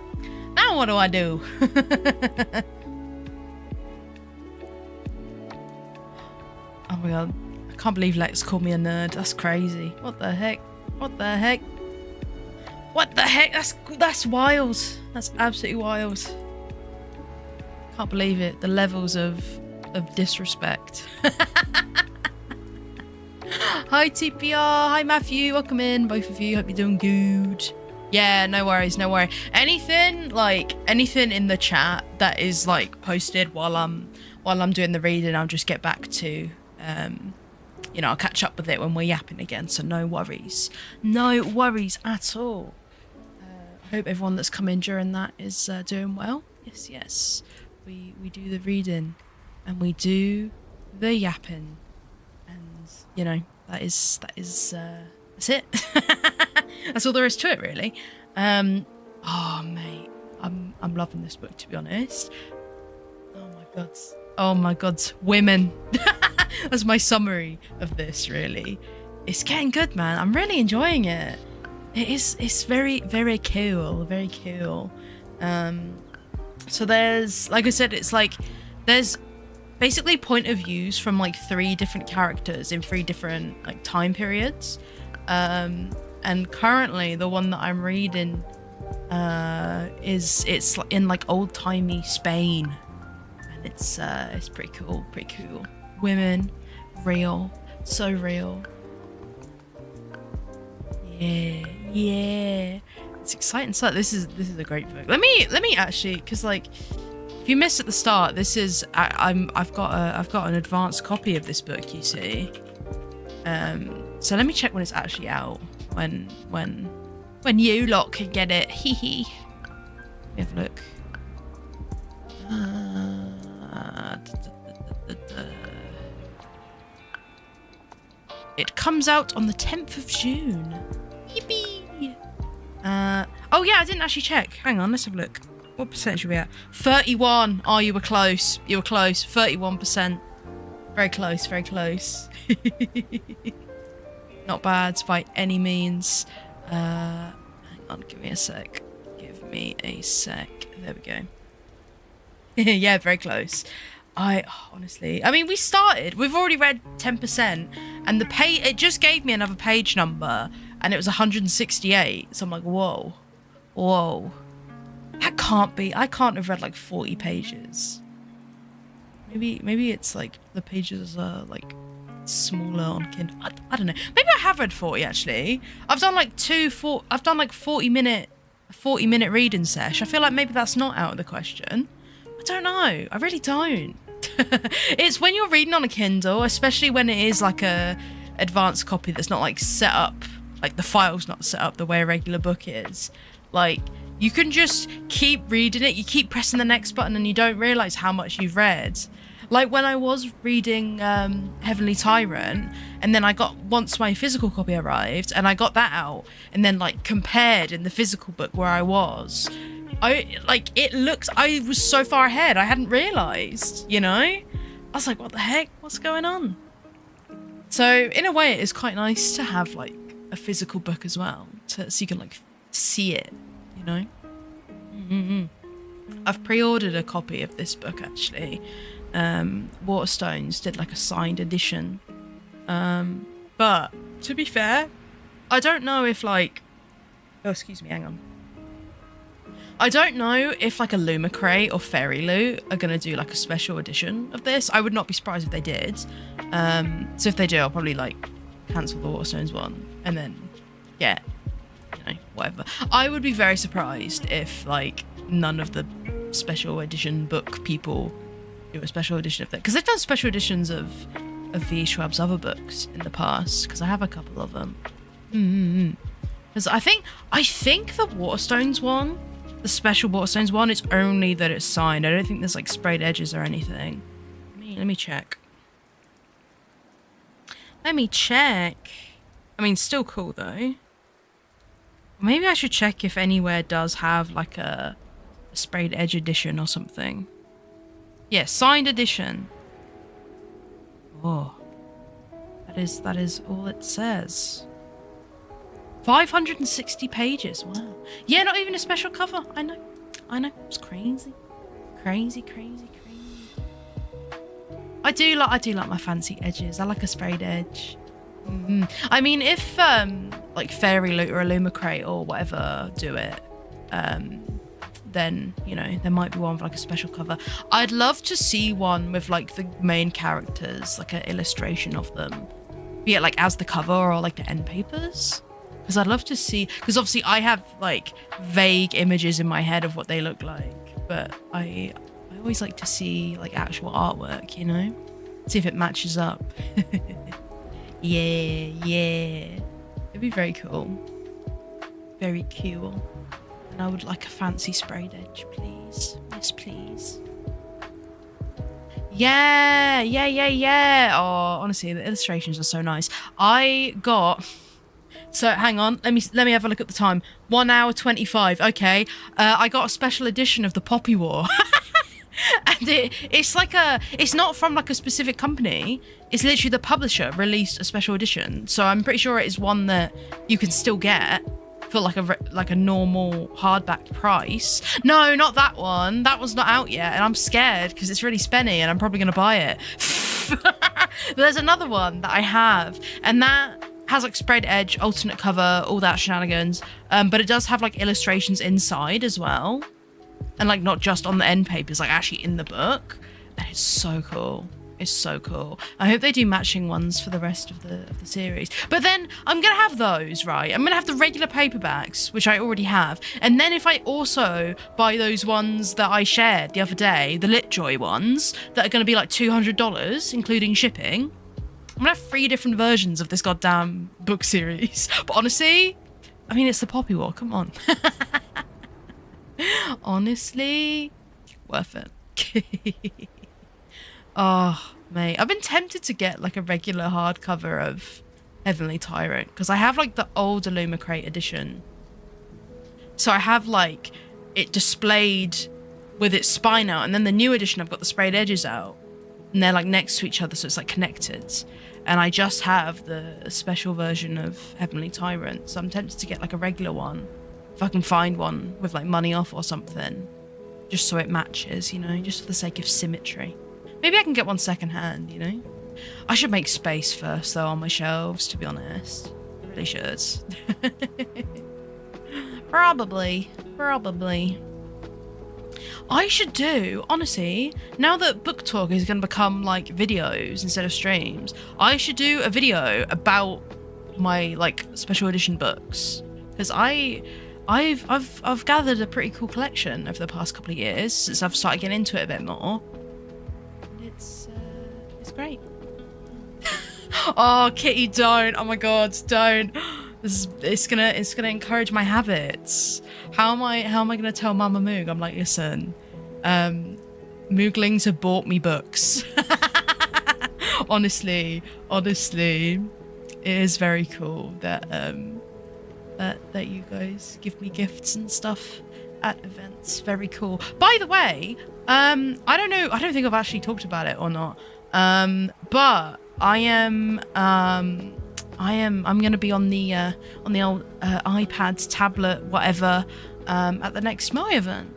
now what do I do? Oh my god, I can't believe Lex called me a nerd. That's crazy. What the heck? What the heck? What the heck? That's wild. That's absolutely wild. Can't believe it. The levels of disrespect. Hi TPR. Hi Matthew. Welcome in, both of you. Hope you're doing good. Yeah, no worries, no worry. Anything in the chat that is like posted while I'm doing the reading, I'll just get back to. You know, I'll catch up with it when we're yapping again. So no worries. No worries at all. I hope everyone that's come in during that is doing well. Yes, yes. We do the reading and we do the yapping, and you know that's it. That's all there is to it, really. Oh mate, I'm loving this book, to be honest. Oh my god, women. That's my summary of this, really. It's getting good, man. I'm really enjoying it. It's very, very cool, very cool. So there's, like I said, it's like there's basically point of views from like 3 different characters in 3 different like time periods. And currently the one that I'm reading it's in like old-timey Spain, and it's pretty cool, pretty cool. Women, real, so real. Yeah. It's exciting stuff. This is a great book. Let me actually, because like if you missed at the start, this is I've got an advanced copy of this book, you see. So let me check when it's actually out. When you lot can get it. Hee hee. Let me have a look. It comes out on the 10th of June. Yippee! Oh yeah, I didn't actually check. Hang on, let's have a look. What percentage are we at? 31. Oh, you were close. You were close. 31%. Very close, very close. Not bad by any means. Hang on, give me a sec. Give me a sec. There we go. Yeah, very close. Honestly, I mean, we've already read 10%, and it just gave me another page number, and it was 168. So I'm like, whoa, that can't be. I can't have read like 40 pages. Maybe it's like the pages are like smaller on Kindle. I don't know. Maybe I have read 40 actually. I've done like 40 minute reading sesh. I feel like maybe that's not out of the question. I don't know. I really don't. It's when you're reading on a Kindle, especially when it is like a advanced copy that's not like set up, like the file's not set up the way a regular book is. Like you can just keep reading it, you keep pressing the next button and you don't realise how much you've read. Like when I was reading Heavenly Tyrant, and then once my physical copy arrived and I got that out and then like compared in the physical book where I was, I was so far ahead I hadn't realised, you know? I was like, what the heck? What's going on? So in a way it is quite nice to have like a physical book as well, so you can like see it, you know? Mm-hmm. I've pre-ordered a copy of this book actually. Waterstones did like a signed edition. But to be fair, I don't know if like, oh excuse me, hang on. I don't know if like a Lumacrate or Fairy Loot are gonna do like a special edition of this. I would not be surprised if they did. So if they do, I'll probably like cancel the Waterstones one and then get, you know, whatever. I would be very surprised if like none of the special edition book people do a special edition of that, because they've done special editions of VTuber's other books in the past, because I have a couple of them. Because I think the Waterstones one, the special Waterstones one, it's only that it's signed. I don't think there's like sprayed edges or anything. Let me check. Let me check. I mean, still cool though. Maybe I should check if anywhere does have like a sprayed edge edition or something. Yeah, signed edition. Oh, that is all it says. 560 pages. Wow. Yeah, not even a special cover. I know. It's crazy. Crazy. I do like my fancy edges. I like a sprayed edge. I mean, if like Fairy Loot or Illumicrate or whatever do it, then you know there might be one with like a special cover. I'd love to see one with like the main characters, like an illustration of them, be it like as the cover or like the end papers. Because I'd love to see, because obviously I have like vague images in my head of what they look like, but I always like to see like actual artwork, you know, see if it matches up. Yeah, it'd be very cool. Very cool. And I would like a fancy sprayed edge, please. Yes, please. Yeah. Oh, honestly, the illustrations are so nice. So hang on, let me have a look at the time. 1 hour 25. Okay, I got a special edition of the Poppy War. And it's not from like a specific company. It's literally the publisher released a special edition. So I'm pretty sure it is one that you can still get for like a normal hardback price. No, not that one. That one's not out yet, and I'm scared because it's really spenny, and I'm probably gonna buy it. But there's another one that I have, and that has like spread edge, alternate cover, all that shenanigans. But it does have like illustrations inside as well. And like not just on the end papers, like actually in the book. And it's so cool. It's so cool. I hope they do matching ones for the rest of the series. But then I'm gonna have those, right? I'm gonna have the regular paperbacks, which I already have. And then if I also buy those ones that I shared the other day, the LitJoy ones, that are gonna be like $200, including shipping, I'm gonna have 3 different versions of this goddamn book series. But honestly, I mean, it's the Poppy War, come on. Honestly, worth it. Oh, mate. I've been tempted to get like a regular hardcover of Heavenly Tyrant because I have like the old Illumicrate edition. So I have like it displayed with its spine out, and then the new edition I've got the sprayed edges out and they're like next to each other, so it's like connected. And I just have the special version of Heavenly Tyrant, so I'm tempted to get like a regular one if I can find one with like money off or something, just so it matches, you know, just for the sake of symmetry. Maybe I can get one secondhand, you know. I should make space first though on my shelves, to be honest. I really should. Probably. I should do, honestly, now that Book Talk is going to become like videos instead of streams, I should do a video about my like special edition books, because I've gathered a pretty cool collection over the past couple of years since I've started getting into it a bit more. And it's great. Oh, Kitty, don't! Oh my God, don't! It's gonna encourage my habits. How am I gonna tell Mama Moog? I'm like, listen, Mooglings have bought me books. honestly, it is very cool that that you guys give me gifts and stuff at events. Very cool. By the way, I don't think I've actually talked about it or not. But I'm gonna be on the old iPad, tablet, whatever, at the next MOE event.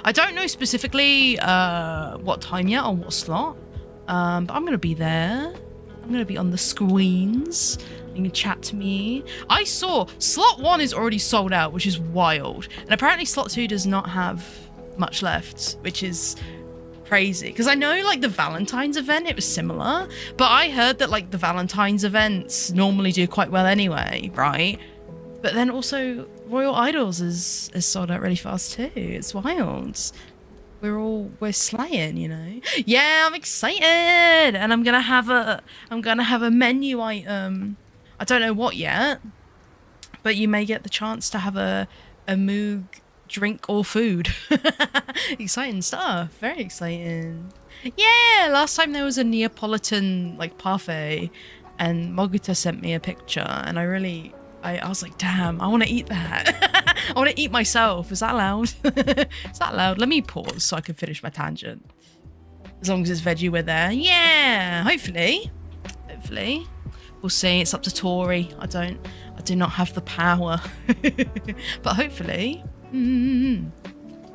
I don't know specifically what time yet or what slot, but I'm gonna be there. I'm gonna be on the screens. You can chat to me. I saw slot 1 is already sold out, which is wild, and apparently slot 2 does not have much left, which is crazy, because I know like the Valentine's event, it was similar, but I heard that like the Valentine's events normally do quite well anyway, right? But then also Royal Idols is sold out really fast too. It's wild. We're slaying, you know. Yeah, I'm excited, and I'm gonna have a menu item. I don't know what yet, but you may get the chance to have a Moog drink or food. Exciting stuff. Very exciting. Yeah, last time there was a Neapolitan like parfait, and Moguta sent me a picture, and I was like, damn, I want to eat that. I want to eat myself. Is that loud? Is that loud? Let me pause so I can finish my tangent. As long as it's veggie, we're there. Yeah, hopefully. We'll see. It's up to Tori. I do not have the power. But hopefully.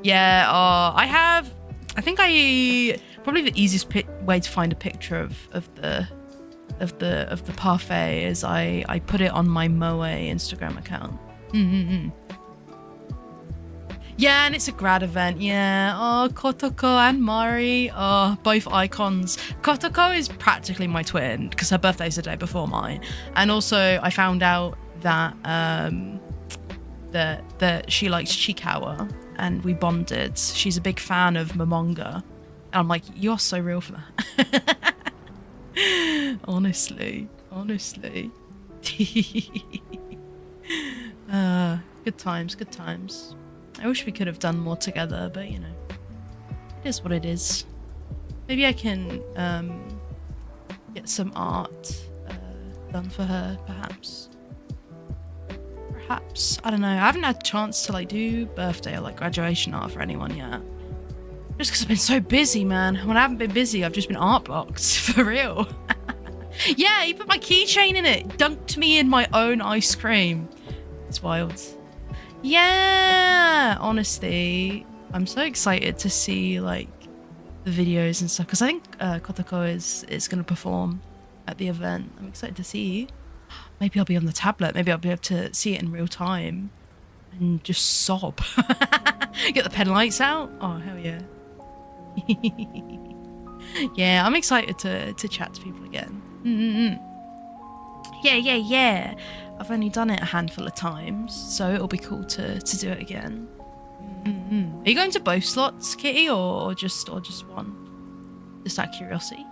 Yeah, I think probably the easiest way to find a picture of the parfait is I put it on my MOE Instagram account. Yeah, and it's a grad event. Yeah. Oh, Kotoko and Mari. Oh, both icons. Kotoko is practically my twin because her birthday's the day before mine. And also, I found out that that she likes Chikawa, and we bonded. She's a big fan of Momonga. And I'm like, you're so real for that. Honestly. Good times. I wish we could have done more together, but you know, it is what it is. Maybe I can get some art done for her, perhaps. I don't know. I haven't had a chance to like do birthday or like graduation art for anyone yet. Just because I've been so busy, man. When I haven't been busy, I've just been art blocked, for real. Yeah, he put my keychain in it. Dunked me in my own ice cream. It's wild. Yeah, honestly, I'm so excited to see like the videos and stuff because I think Kotoko is going to perform at the event. I'm excited to see. Maybe I'll be on the tablet. Maybe I'll be able to see it in real time and just sob. Get the pen lights out. Oh, hell yeah. Yeah, I'm excited to chat to people again. Yeah. I've only done it a handful of times, so it'll be cool to do it again. Are you going to both slots, Kitty, or just one? Just out of curiosity.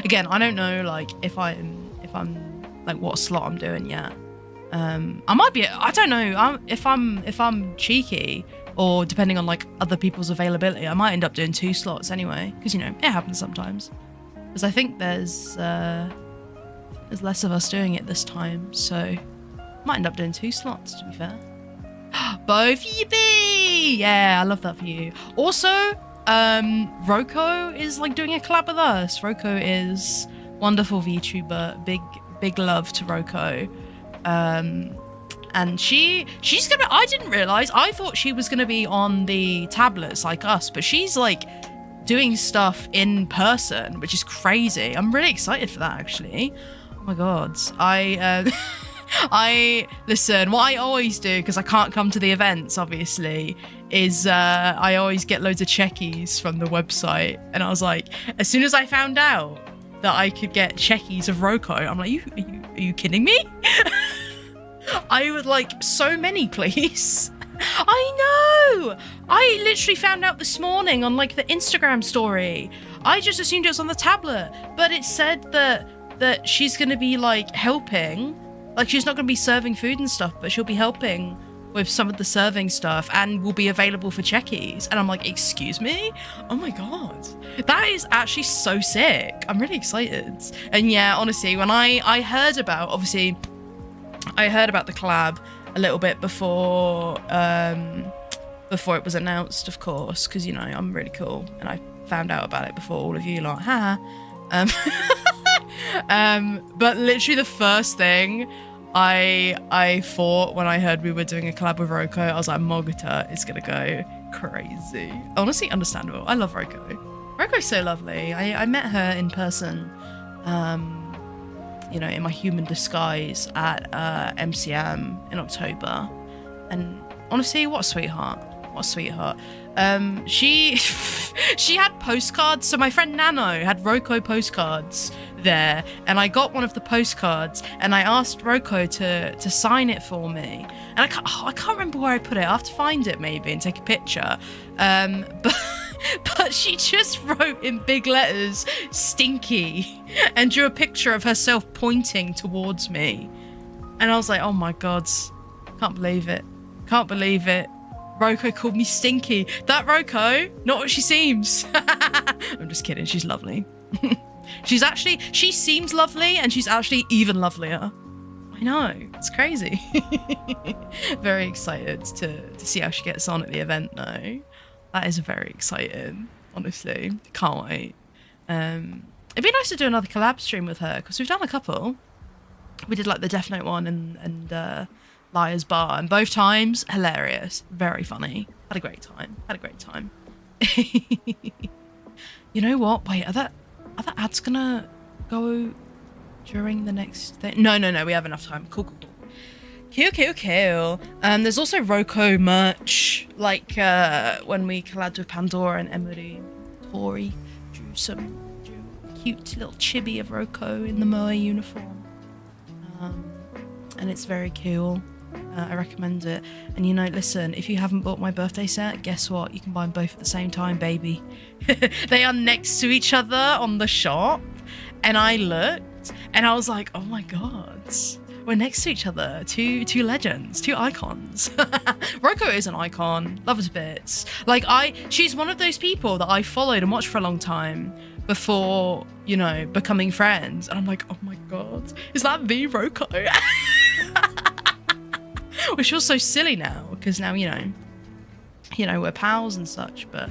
Again, I don't know like if I'm like what slot I'm doing yet. I might be. I don't know. If I'm cheeky, or depending on like other people's availability, I might end up doing 2 slots anyway, because you know it happens sometimes. Because I think there's less of us doing it this time, so might end up doing 2 slots, to be fair. Both, yippee! Yeah, I love that for you. Also, Roko is like doing a collab with us. Roko is wonderful VTuber. Big love to Roko. And she's gonna. I didn't realize. I thought she was gonna be on the tablets like us, but she's like doing stuff in person, which is crazy. I'm really excited for that, actually. Oh my god. I listen, what I always do, because I can't come to the events obviously, is I always get loads of checkies from the website, and I was like, as soon as I found out that I could get checkies of Roko, I'm like, are you kidding me? I would like so many, please. I know. I literally found out this morning on like the Instagram story. I just assumed it was on the tablet, but it said that she's gonna be like helping. Like she's not gonna be serving food and stuff, but she'll be helping with some of the serving stuff and will be available for checkies. And I'm like, excuse me? Oh my god. That is actually so sick. I'm really excited. And yeah, honestly, when I heard about, obviously, I heard about the collab a little bit before it was announced, of course, because, you know, I'm really cool. And I found out about it before all of you, like, haha. But literally the first thing I thought when I heard we were doing a collab with Roko, I was like, Mogata is gonna go crazy. Honestly, understandable. I love Roko. Roko's so lovely. I met her in person, you know, in my human disguise at MCM in October. And honestly, what a sweetheart. What a sweetheart. She had postcards. So my friend Nano had Roko postcards there, and I got one of the postcards and I asked Roko to sign it for me. And I can't remember where I put it. I have to find it maybe and take a picture. But she just wrote in big letters, stinky, and drew a picture of herself pointing towards me. And I was like, oh my god, can't believe it. Can't believe it. Roko called me stinky. That Roko, not what she seems. I'm just kidding, she's lovely. She seems lovely, and she's actually even lovelier. I know, it's crazy. Very excited to see how she gets on at the event though. That is very exciting. honestly. Can't wait. It'd be nice to do another collab stream with her because we've done a couple. We did like the Death Note one and Liar's Bar, and both times hilarious, very funny. Had a great time. You know what? Wait, are the ads gonna go during the next thing? No, we have enough time. Cool. Cool. There's also Roko merch, like when we collabed with Pandora and Emily, Tori drew a cute little chibi of Roko in the MOE uniform. And it's very cool. I recommend it. And you know, listen, if you haven't bought my birthday set, guess what? You can buy them both at the same time, baby. They are next to each other on the shop. And I looked and I was like, oh my God, we're next to each other. Two legends, two icons. Roko is an icon. Love her to bits. Like she's one of those people that I followed and watched for a long time before, you know, becoming friends. And I'm like, oh my God, is that the Roko? Which feels so silly now because now, you know, we're pals and such, but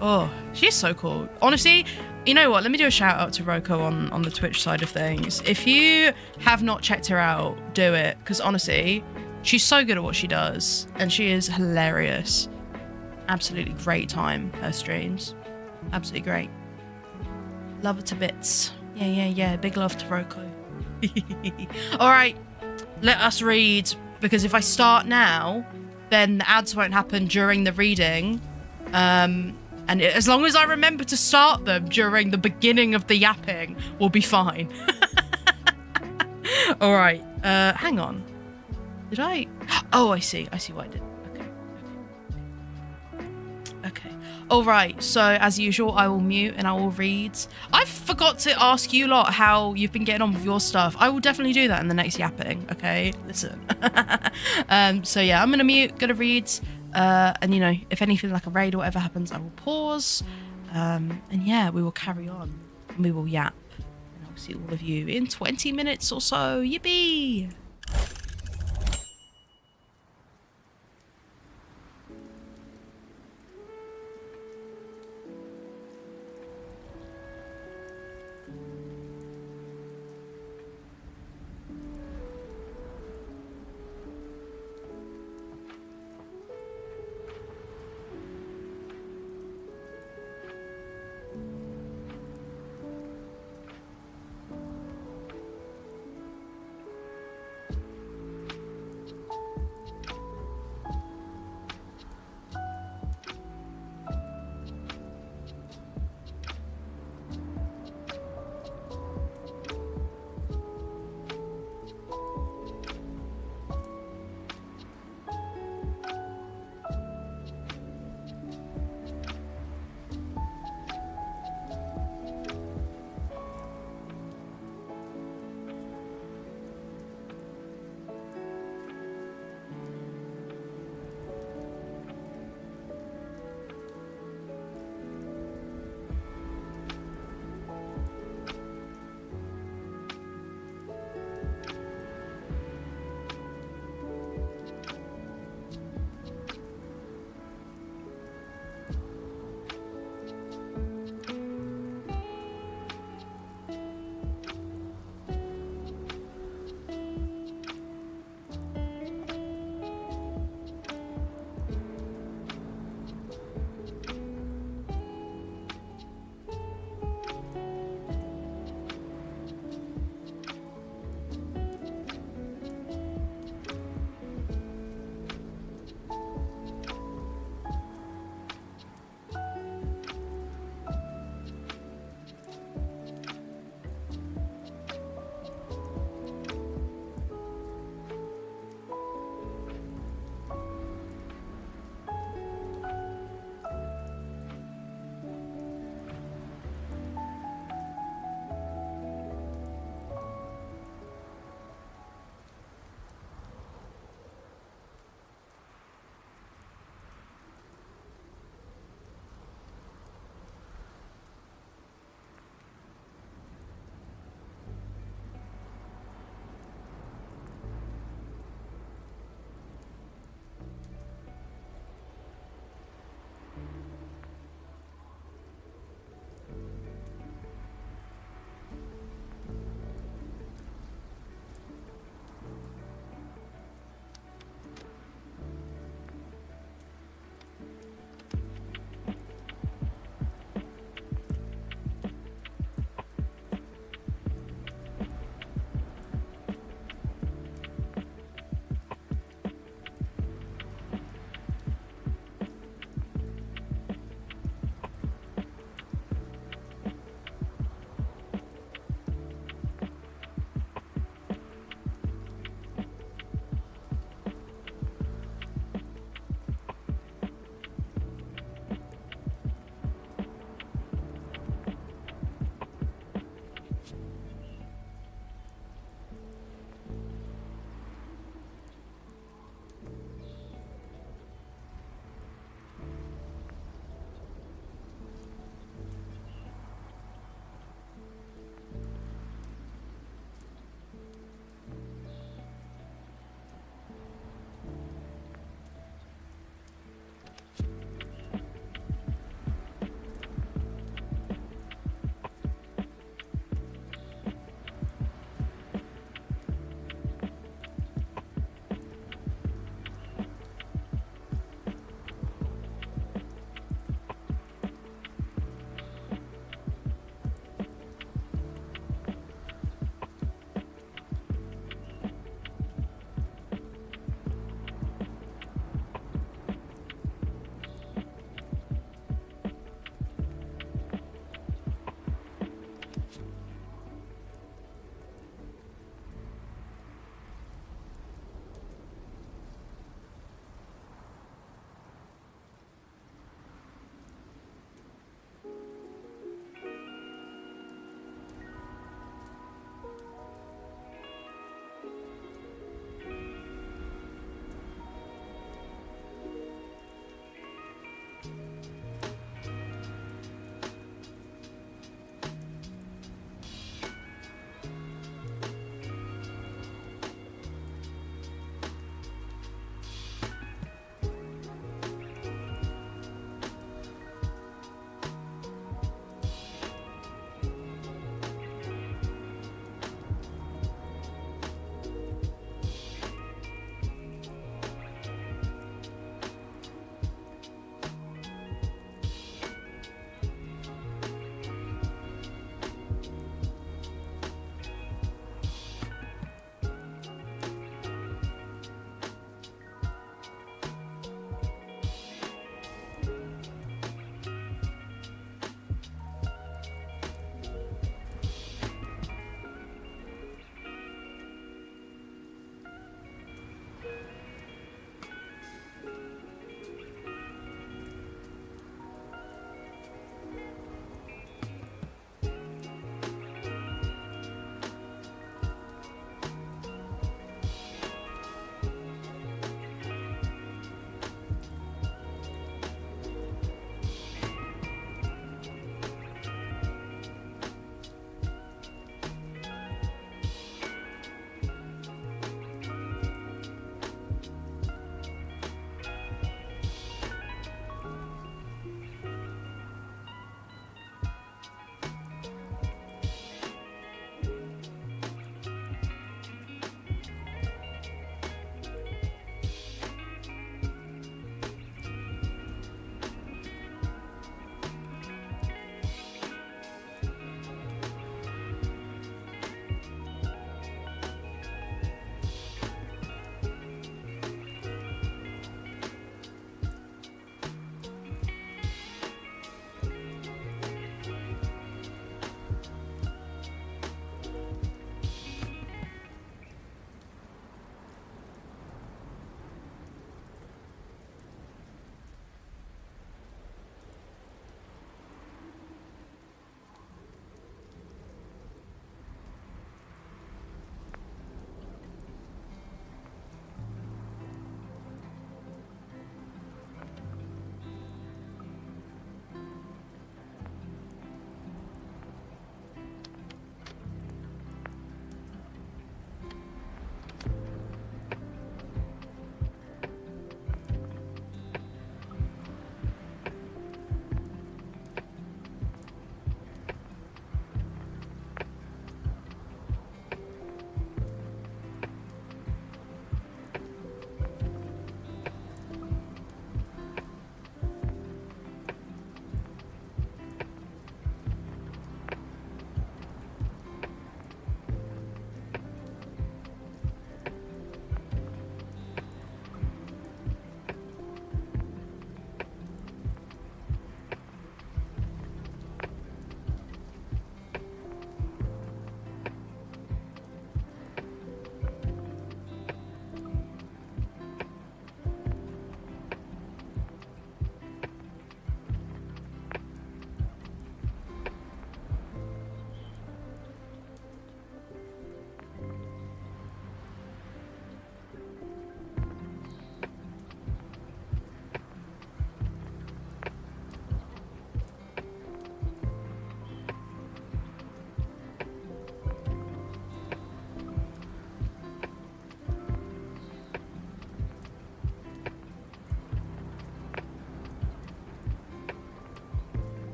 oh, she's so cool. Honestly, you know what? Let me do a shout out to Roko on the Twitch side of things. If you have not checked her out, do it. Because honestly, she's so good at what she does and she is hilarious. Absolutely great time, her streams. Absolutely great. Love her to bits. Yeah. Big love to Roko. All right, let us read. Because if I start now, then the ads won't happen during the reading. And as long as I remember to start them during the beginning of the yapping, we'll be fine. All right. Hang on. Did I? Oh, I see what I did. Okay. All right. So as usual, I will mute and I will read. I forgot to ask you lot how you've been getting on with your stuff. I will definitely do that in the next yapping. Okay. Listen. So yeah, I'm gonna mute, gonna read. And you know, if anything like a raid or whatever happens, I will pause. And yeah, we will carry on and we will yap. And I'll see all of you in 20 minutes or so. Yippee!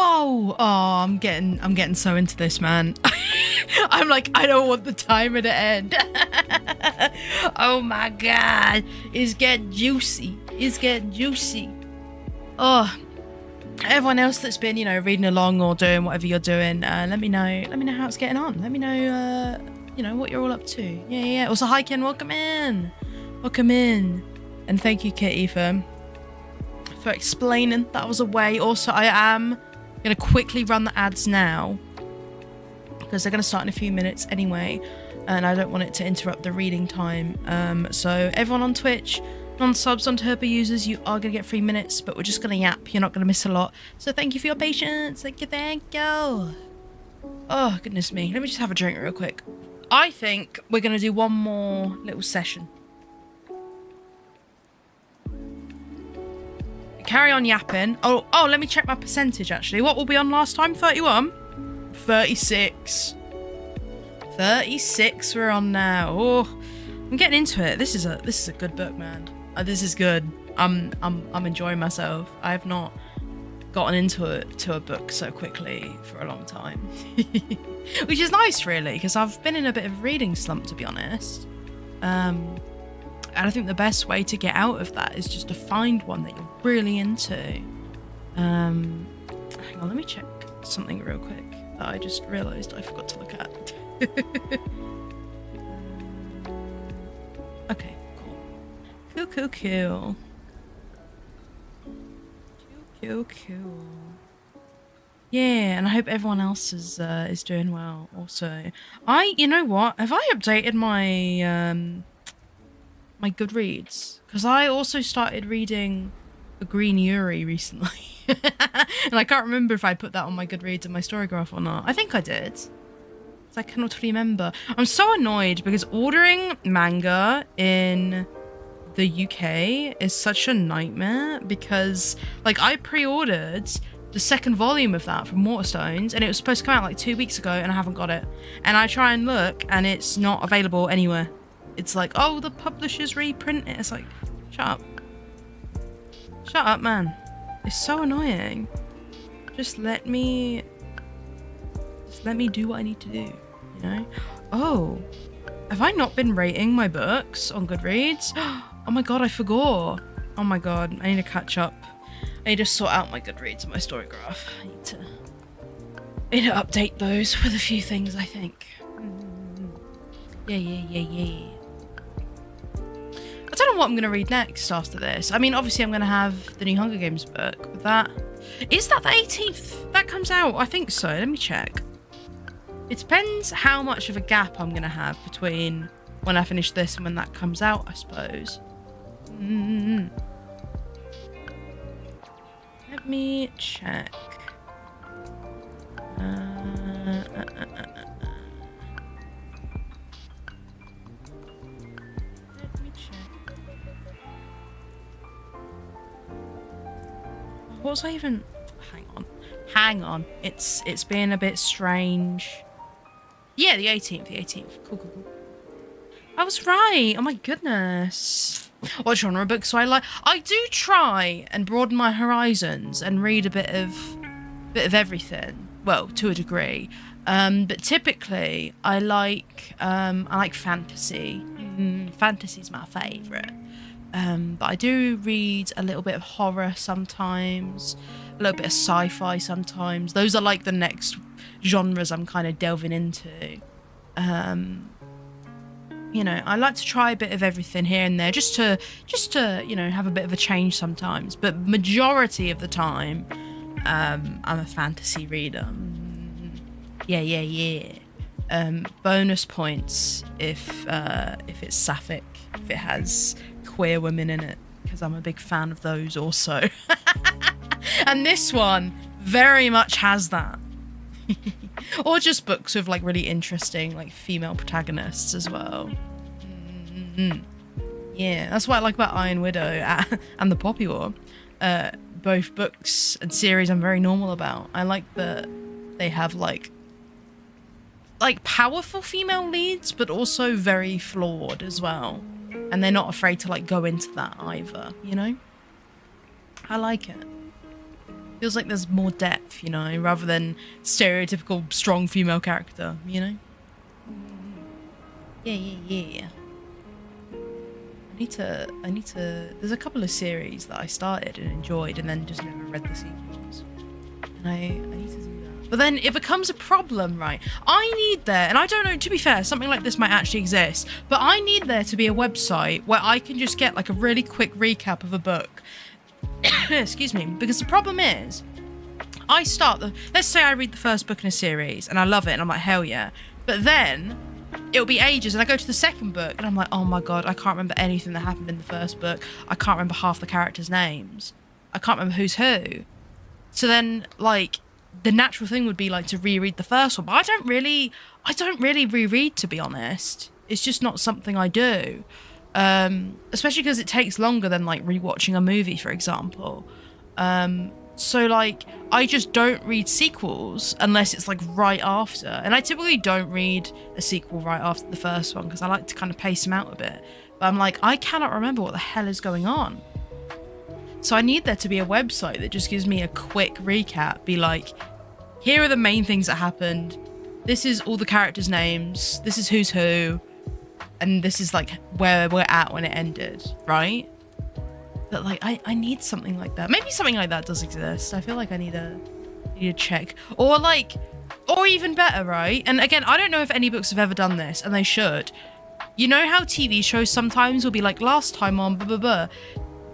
Whoa! Oh, I'm getting so into this, man. I'm like, I don't want the timer to end. Oh my god, it's getting juicy. It's getting juicy. Oh, everyone else that's been, you know, reading along or doing whatever you're doing, let me know how it's getting on. Let me know, you know, what you're all up to. Yeah. Also, hi Ken, welcome in. And thank you, Kitty, for explaining that was a way. Also, I am gonna quickly run the ads now because they're gonna start in a few minutes anyway, and I don't want it to interrupt the reading time. So everyone on Twitch, non-subs, on Turbo users, you are gonna get 3 minutes, but we're just gonna yap. You're not gonna miss a lot. So thank you for your patience. Thank you. Oh goodness me. Let me just have a drink real quick. I think we're gonna do one more little session. Carry on yapping. Oh, let me check my percentage actually. What were we on last time? 31? 36. 36 we're on now. Oh, I'm getting into it. This is a good book, man. This is good. I'm enjoying myself. I have not gotten into a book so quickly for a long time. Which is nice really, because I've been in a bit of a reading slump, to be honest. And I think the best way to get out of that is just to find one that you're really into. Hang on, let me check something real quick that I just realised I forgot to look at. Okay, cool. Cool. Yeah, and I hope everyone else is doing well also. You know what? Have I updated my my Goodreads? Because I also started reading The Green Yuri recently. And I can't remember if I put that on my Goodreads and my Storygraph or not. I think I did. I cannot remember. I'm so annoyed because ordering manga in the UK is such a nightmare, because like I pre-ordered the second volume of that from Waterstones and it was supposed to come out like 2 weeks ago and I haven't got it. And I try and look and it's not available anywhere. It's like, oh, the publishers reprint it. It's like, shut up, man. It's so annoying. Just let me do what I need to do, you know? Oh, have I not been rating my books on Goodreads? Oh my god, I forgot. Oh my god, I need to catch up. I need to sort out my Goodreads and my Storygraph. I need to update those with a few things, I think. Yeah. I don't know what I'm going to read next after this. I mean, obviously I'm going to have the new Hunger Games book, but that... Is that the 18th that comes out? I think so. Let me check. It depends how much of a gap I'm going to have between when I finish this and when that comes out, I suppose. Let me check. What was I even... Hang on. It's been a bit strange. Yeah, the 18th. Cool. I was right. Oh my goodness. What genre books do I like? I do try and broaden my horizons and read a bit of everything. Well, to a degree. But typically I like fantasy. Fantasy's my favourite. But I do read a little bit of horror sometimes, a little bit of sci-fi sometimes. Those are like the next genres I'm kind of delving into. You know, I like to try a bit of everything here and there, just to you know, have a bit of a change sometimes. But majority of the time, I'm a fantasy reader. Yeah. Bonus points if it's sapphic, if it has queer women in it, because I'm a big fan of those also. And this one very much has that. Or just books with like really interesting like female protagonists as well. Yeah, that's what I like about Iron Widow and the Poppy War. Both books and series I'm very normal about. I like that they have like powerful female leads, but also very flawed as well. And they're not afraid to like go into that either, you know? I like it. Feels like there's more depth, you know, rather than stereotypical strong female character, you know? Yeah. I need to, there's a couple of series that I started and enjoyed and then just never read the sequels. And I need to do that. But then it becomes a problem, right? I need there, and I don't know, to be fair, something like this might actually exist, but I need there to be a website where I can just get like a really quick recap of a book. Excuse me, because the problem is, let's say I read the first book in a series and I love it and I'm like, hell yeah. But then it'll be ages and I go to the second book and I'm like, oh my God, I can't remember anything that happened in the first book. I can't remember half the characters' names. I can't remember who's who. So then like the natural thing would be like to reread the first one, but I don't really reread, to be honest. It's just not something I do. Especially because it takes longer than like rewatching a movie, for example. So like I just don't read sequels unless it's like right after, and I typically don't read a sequel right after the first one because I like to kind of pace them out a bit, but I'm like, I cannot remember what the hell is going on. So I need there to be a website that just gives me a quick recap, be like, here are the main things that happened, this is all the characters' names, this is who's who, and this is like where we're at when it ended, right? But like I need something like that. Maybe something like that does exist. I feel like I need to check. Or even better, right? And again, I don't know if any books have ever done this, and they should. You know how TV shows sometimes will be like, last time on blah blah blah.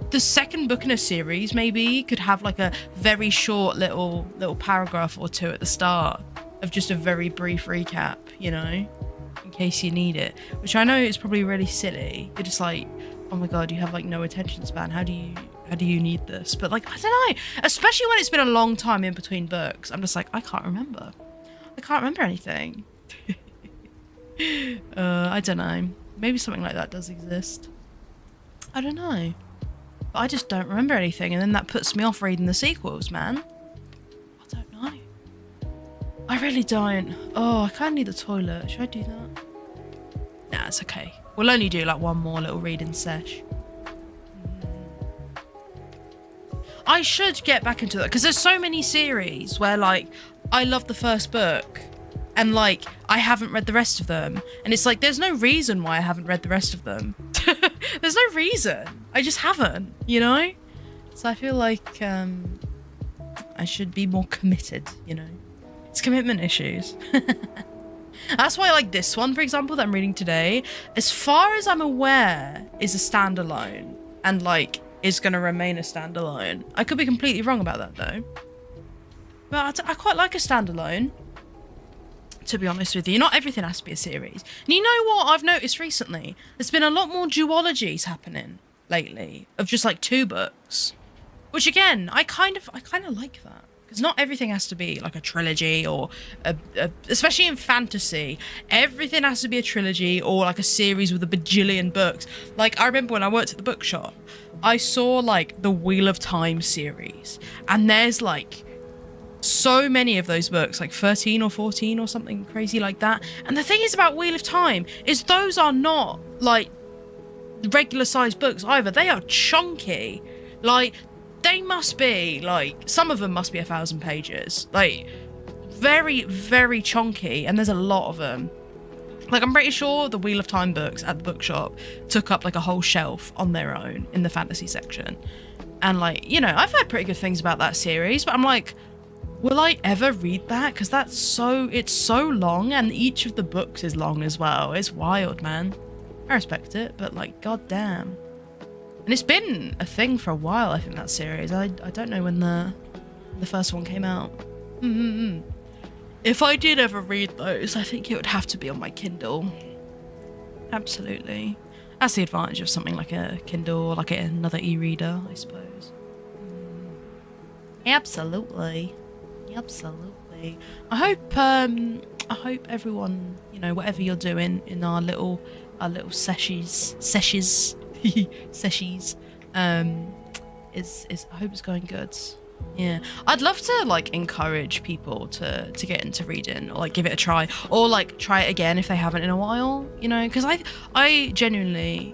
The second book in a series maybe could have like a very short little paragraph or two at the start of just a very brief recap, you know, in case you need it. Which I know is probably really silly. You're just like, oh my God, you have like no attention span. How do you need this? But like, I don't know, especially when it's been a long time in between books. I'm just like, I can't remember anything. I don't know. Maybe something like that does exist. I don't know. But I just don't remember anything, and then that puts me off reading the sequels, man. I don't know. I really don't. Oh, I kind of need the toilet. Should I do that? Nah, it's okay. We'll only do like one more little reading sesh. I should get back into that because there's so many series where like I love the first book and like I haven't read the rest of them, and it's like there's no reason why I haven't read the rest of them. There's no reason. I just haven't, you know? So I feel like I should be more committed, you know? It's commitment issues. That's why like this one, for example, that I'm reading today, as far as I'm aware, is a standalone and like is going to remain a standalone. I could be completely wrong about that though. But I quite like a standalone, to be honest with you. Not everything has to be a series. And you know what I've noticed recently? There's been a lot more duologies happening lately of just like 2 books, which again, I kind of like that. Because not everything has to be like a trilogy or especially in fantasy, everything has to be a trilogy or like a series with a bajillion books. Like I remember when I worked at the bookshop, I saw like the Wheel of Time series, and there's like so many of those books, like 13 or 14 or something crazy like that. And the thing is about Wheel of Time is those are not like regular sized books either. They are chunky. Like they must be like, some of them must be 1,000 pages, like very, very chunky. And there's a lot of them. Like I'm pretty sure the Wheel of Time books at the bookshop took up like a whole shelf on their own in the fantasy section. And like, you know, I've heard pretty good things about that series, but I'm like, will I ever read that? Because it's so long, and each of the books is long as well. It's wild, man. I respect it, but like, goddamn. And it's been a thing for a while, I think, that series. I don't know when the first one came out. If I did ever read those, I think it would have to be on my Kindle. Absolutely. That's the advantage of something like a Kindle or like another e-reader, I suppose. Absolutely. Absolutely. I hope everyone, you know, whatever you're doing in our little sessions, is I hope it's going good. Yeah, I'd love to like encourage people to get into reading, or like give it a try, or like try it again if they haven't in a while, you know, because I genuinely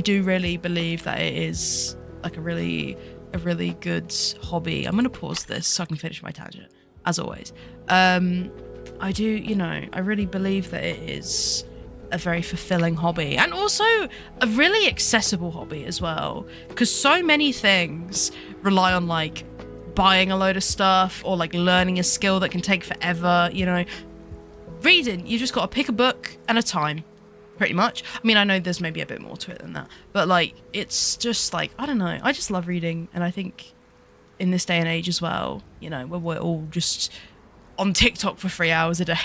do really believe that it is like a really a really good hobby. I'm going to pause this so I can finish my tangent, as always. I do, you know, I really believe that it is a very fulfilling hobby and also a really accessible hobby as well, because so many things rely on like buying a load of stuff or like learning a skill that can take forever. You know, reading, you just got to pick a book and a time, pretty much. I mean, I know there's maybe a bit more to it than that, but like it's just like, I don't know, I just love reading. And I think in this day and age as well, you know, where we're all just on TikTok for 3 hours a day,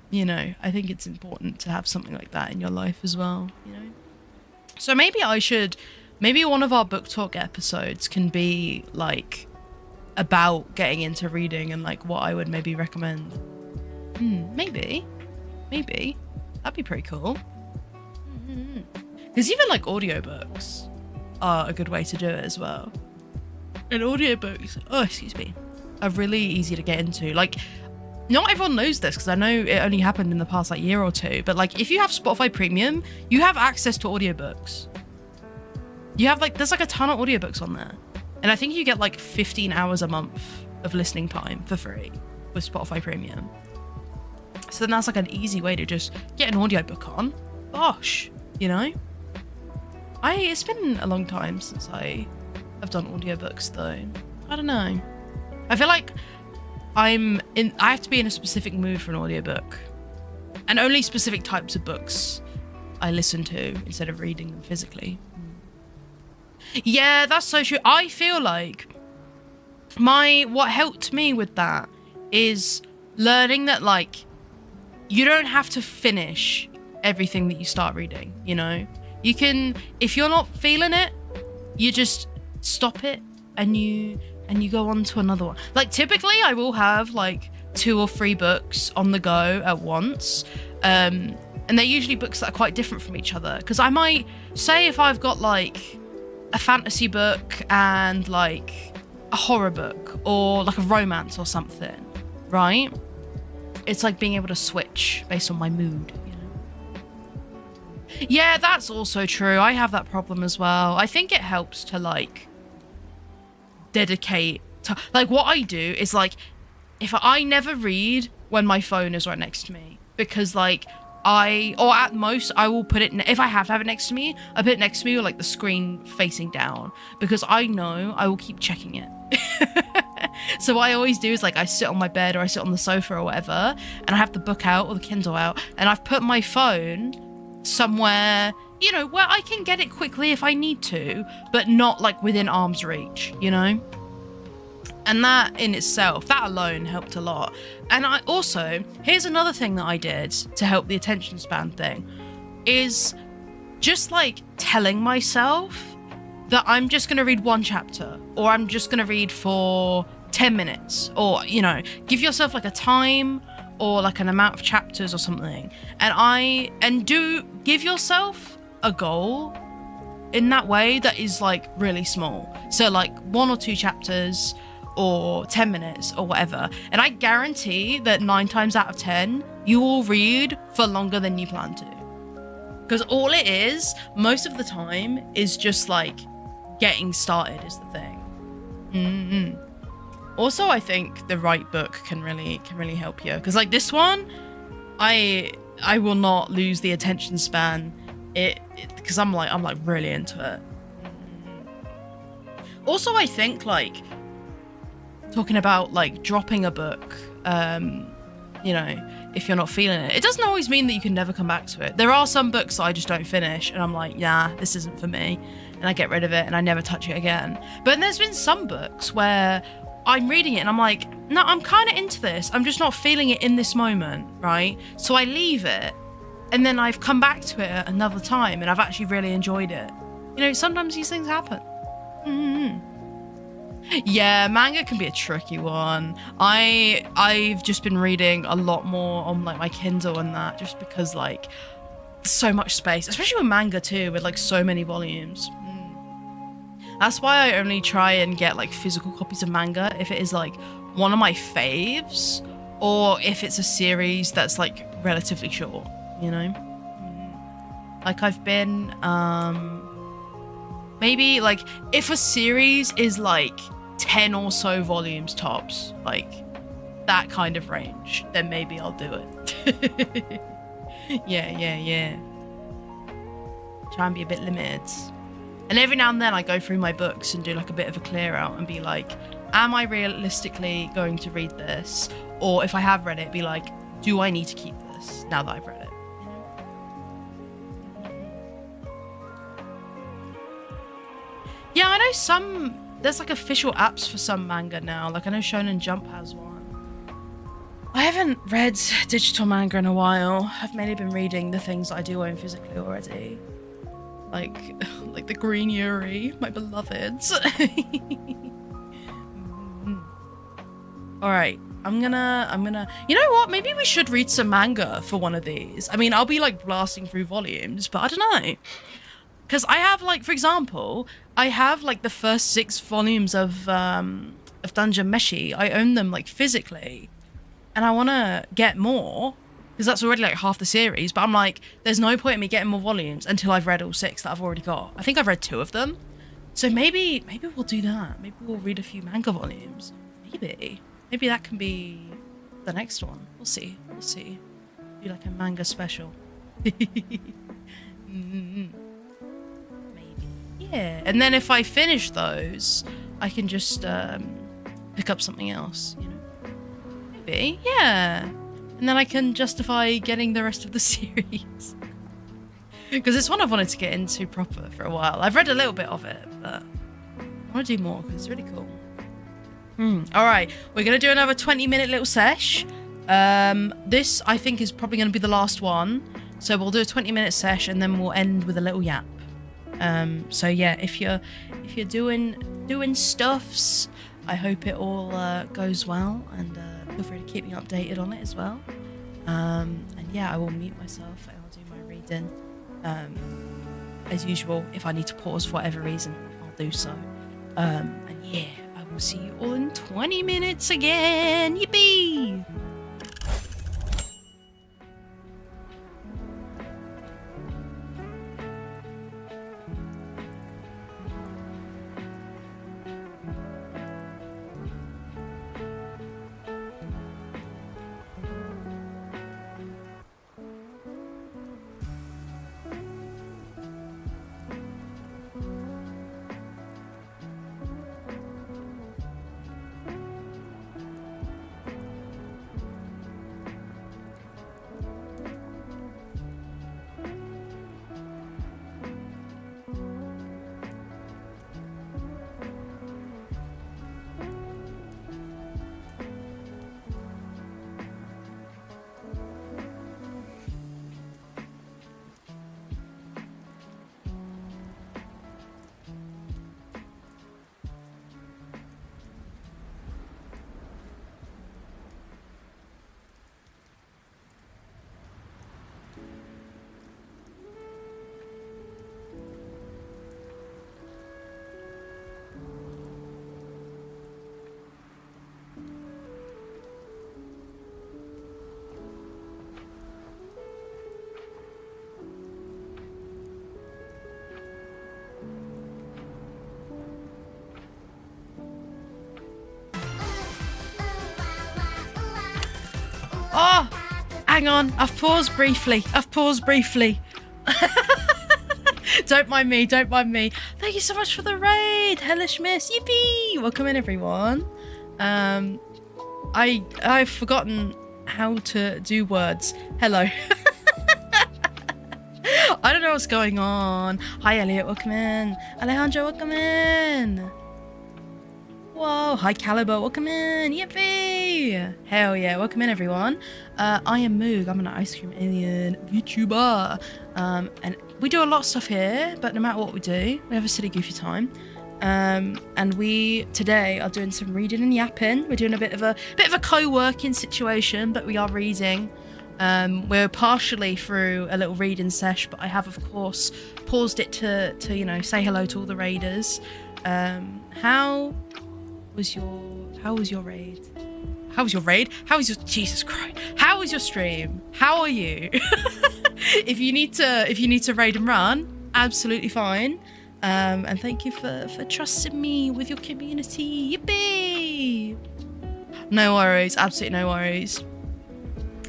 you know, I think it's important to have something like that in your life as well, you know. So maybe one of our book talk episodes can be like about getting into reading and like what I would maybe recommend. Maybe that'd be pretty cool. Because even like audiobooks are a good way to do it as well. And audiobooks, are really easy to get into. Like, not everyone knows this because I know it only happened in the past like year or two, but like if you have Spotify Premium, you have access to audiobooks. You have like, there's like a ton of audiobooks on there. And I think you get like 15 hours a month of listening time for free with Spotify Premium. So then that's like an easy way to just get an audiobook on. Gosh, you know? It's been a long time since I have done audiobooks though. I don't know. I feel like I have to be in a specific mood for an audiobook. And only specific types of books I listen to instead of reading them physically. Yeah, that's so true. I feel like what helped me with that is learning that like you don't have to finish everything that you start reading, you know? You can, if you're not feeling it, you just stop it and you go on to another one. Like typically I will have like 2 or 3 books on the go at once. And they're usually books that are quite different from each other. Because I might say if I've got like a fantasy book and like a horror book or like a romance or something, right? It's like being able to switch based on my mood, you know? Yeah, that's also true. I have that problem as well. I think it helps to like dedicate to, like what I do is like if I never read when my phone is right next to me, because like or at most I will put it, if I have to have it next to me, I put it next to me with like the screen facing down, because I know I will keep checking it. So what I always do is like I sit on my bed or I sit on the sofa or whatever, and I have the book out or the Kindle out, and I've put my phone somewhere, you know, where I can get it quickly if I need to, but not like within arm's reach, you know? And that in itself, that alone helped a lot. And I also, here's another thing that I did to help the attention span thing, is just like telling myself that I'm just going to read 1 chapter, or I'm just going to read for 10 minutes, or, you know, give yourself like a time or like an amount of chapters or something. And give yourself a goal in that way that is like really small. So like 1 or 2 chapters or 10 minutes or whatever. And I guarantee that 9 times out of 10, you will read for longer than you plan to. Because all it is, most of the time, is just like getting started is the thing. Also, I think the right book can really help you. Because like this one, I will not lose the attention span. Because I'm like really into it. Also, I think like talking about like dropping a book, you know, if you're not feeling it, it doesn't always mean that you can never come back to it. There are some books that I just don't finish and I'm like, nah, this isn't for me, and I get rid of it and I never touch it again. But there's been some books where I'm reading it and I'm like, no, I'm kind of into this, I'm just not feeling it in this moment, right? So I leave it, and then I've come back to it at another time and I've actually really enjoyed it. You know, sometimes these things happen. Yeah, manga can be a tricky one. I've just been reading a lot more on like my Kindle and that, just because like so much space, especially with manga too, with like so many volumes. That's why I only try and get like physical copies of manga if it is like one of my faves, or if it's a series that's like relatively short, you know? Like I've been Maybe like if a series is like 10 or so volumes tops, like that kind of range, then maybe I'll do it. Yeah. Try and be a bit limited. And every now and then I go through my books and do like a bit of a clear out and be like, am I realistically going to read this? Or if I have read it, be like, do I need to keep this now that I've read it? Yeah, I know there's like official apps for some manga now. Like I know Shonen Jump has one. I haven't read digital manga in a while. I've mainly been reading the things that I do own physically already. Like the Green Yuri, my beloved. All right, I'm gonna, you know what? Maybe we should read some manga for one of these. I mean, I'll be like blasting through volumes, but I don't know. Because I have like, for example, I have like the first 6 volumes of Dungeon Meshi. I own them like physically. And I want to get more because that's already like half the series. But I'm like, there's no point in me getting more volumes until I've read all 6 that I've already got. I think I've read 2 of them. So maybe we'll do that. Maybe we'll read a few manga volumes. Maybe that can be the next one. We'll see. Do like a manga special. Maybe. Yeah. And then if I finish those, I can just pick up something else, you know. Maybe, yeah. And then I can justify getting the rest of the series. Because it's one I've wanted to get into proper for a while. I've read a little bit of it, but I want to do more because it's really cool. All right, we're going to do another 20-minute little sesh. This, I think, is probably going to be the last one. So we'll do a 20-minute sesh and then we'll end with a little yap. So yeah, if you're doing stuffs, I hope it all goes well, and feel free to keep me updated on it as well. And yeah, I will mute myself and I'll do my reading. As usual, if I need to pause for whatever reason, I'll do so. And yeah, I will see you all in 20 minutes again. Yippee! Oh, hang on. I've paused briefly. Don't mind me. Thank you so much for the raid. Hellish Miss. Yippee. Welcome in, everyone. I've forgotten how to do words. Hello. I don't know what's going on. Hi, Elliot. Welcome in. Alejandro, welcome in. Whoa. Hi, Caliber. Welcome in. Yippee. Hell yeah. Welcome in, everyone. I am Moog. I'm an ice cream alien VTuber. And we do a lot of stuff here, but no matter what we do, we have a silly, goofy time. And we today are doing some reading and yapping. We're doing a bit of a co-working situation, but we are reading. We're partially through a little reading sesh, but I have, of course, paused it to you know, say hello to all the raiders. How was your raid? How was your Jesus Christ? How was your stream? How are you? If you need to raid and run, absolutely fine. And thank you for trusting me with your community. Yippee! No worries, absolutely no worries.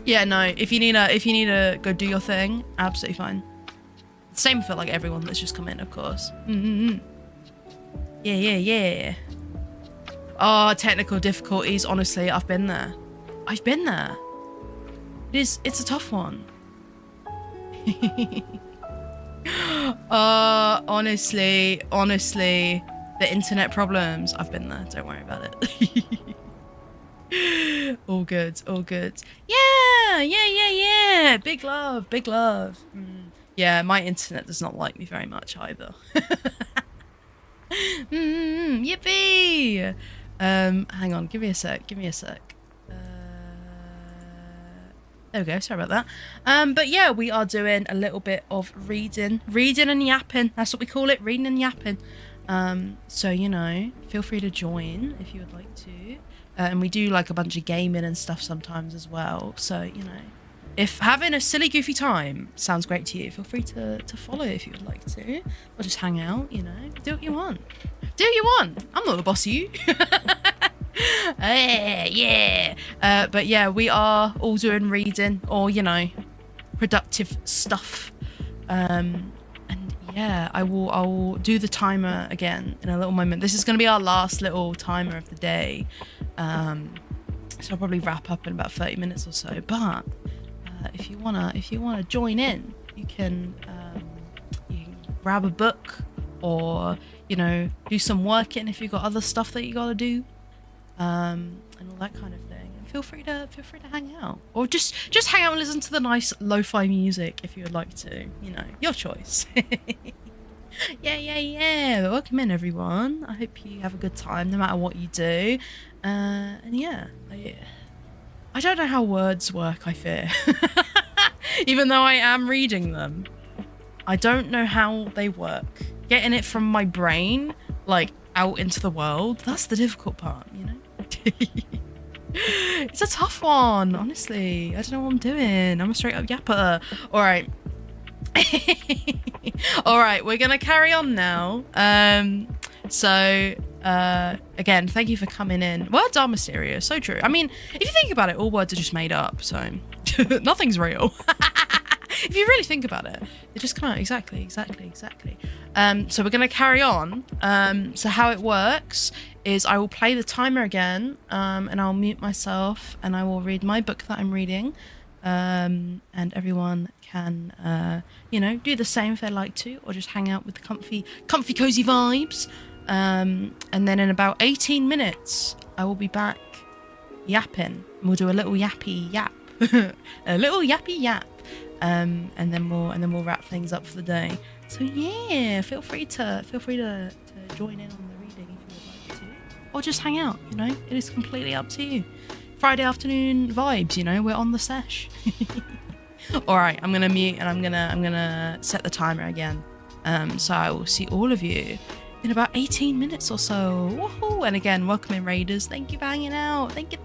Yeah, no, if you need to go do your thing, absolutely fine. Same for like everyone that's just come in, of course. Yeah. Oh, technical difficulties. Honestly, I've been there. It's a tough one. Honestly, the internet problems. I've been there. Don't worry about it. All good. Yeah. Big love. Yeah, my internet does not like me very much either. Yippee! Hang on, give me a sec. There we go, sorry about that. But yeah, we are doing a little bit of reading and yapping. That's what we call it, reading and yapping. So, you know, feel free to join if you would like to. And we do like a bunch of gaming and stuff sometimes as well. So, you know, if having a silly, goofy time sounds great to you, feel free to follow if you would like to. Or just hang out, you know, do what you want. I'm not the boss of you. Yeah. But yeah, we are all doing reading or, you know, productive stuff. And yeah, I'll do the timer again in a little moment. This is going to be our last little timer of the day. So I'll probably wrap up in about 30 minutes or so. But if you wanna join in, you can grab a book or, you know, do some working if you've got other stuff that you gotta do, and all that kind of thing. And feel free to hang out, or just hang out and listen to the nice lo-fi music if you would like to. You know, your choice. Yeah. Welcome in, everyone. I hope you have a good time no matter what you do. And yeah. I don't know how words work, I fear. Even though I am reading them, I don't know how they work. Getting it from my brain, like, out into the world, that's the difficult part, you know? It's a tough one, honestly. I don't know what I'm doing. I'm a straight up yapper. All right. All right, we're gonna carry on now. Again, thank you for coming in. Words are mysterious, so true. I mean, if you think about it, all words are just made up, so nothing's real. If you really think about it, they just come out exactly. So we're gonna carry on. So how it works is I will play the timer again, and I'll mute myself, and I will read my book that I'm reading, and everyone can, you know, do the same if they like to, or just hang out with the comfy, cozy vibes. And then in about 18 minutes, I will be back yapping. We'll do a little yappy yap, a little yappy yap, and then we'll wrap things up for the day. So yeah, feel free to join in on the reading if you would like to, or just hang out. You know, it is completely up to you. Friday afternoon vibes. You know, we're on the sesh. All right, I'm gonna mute and I'm gonna set the timer again. So I will see all of you in about 18 minutes or so. Woohoo! And again, welcome in, Raiders. Thank you for hanging out. Thank you.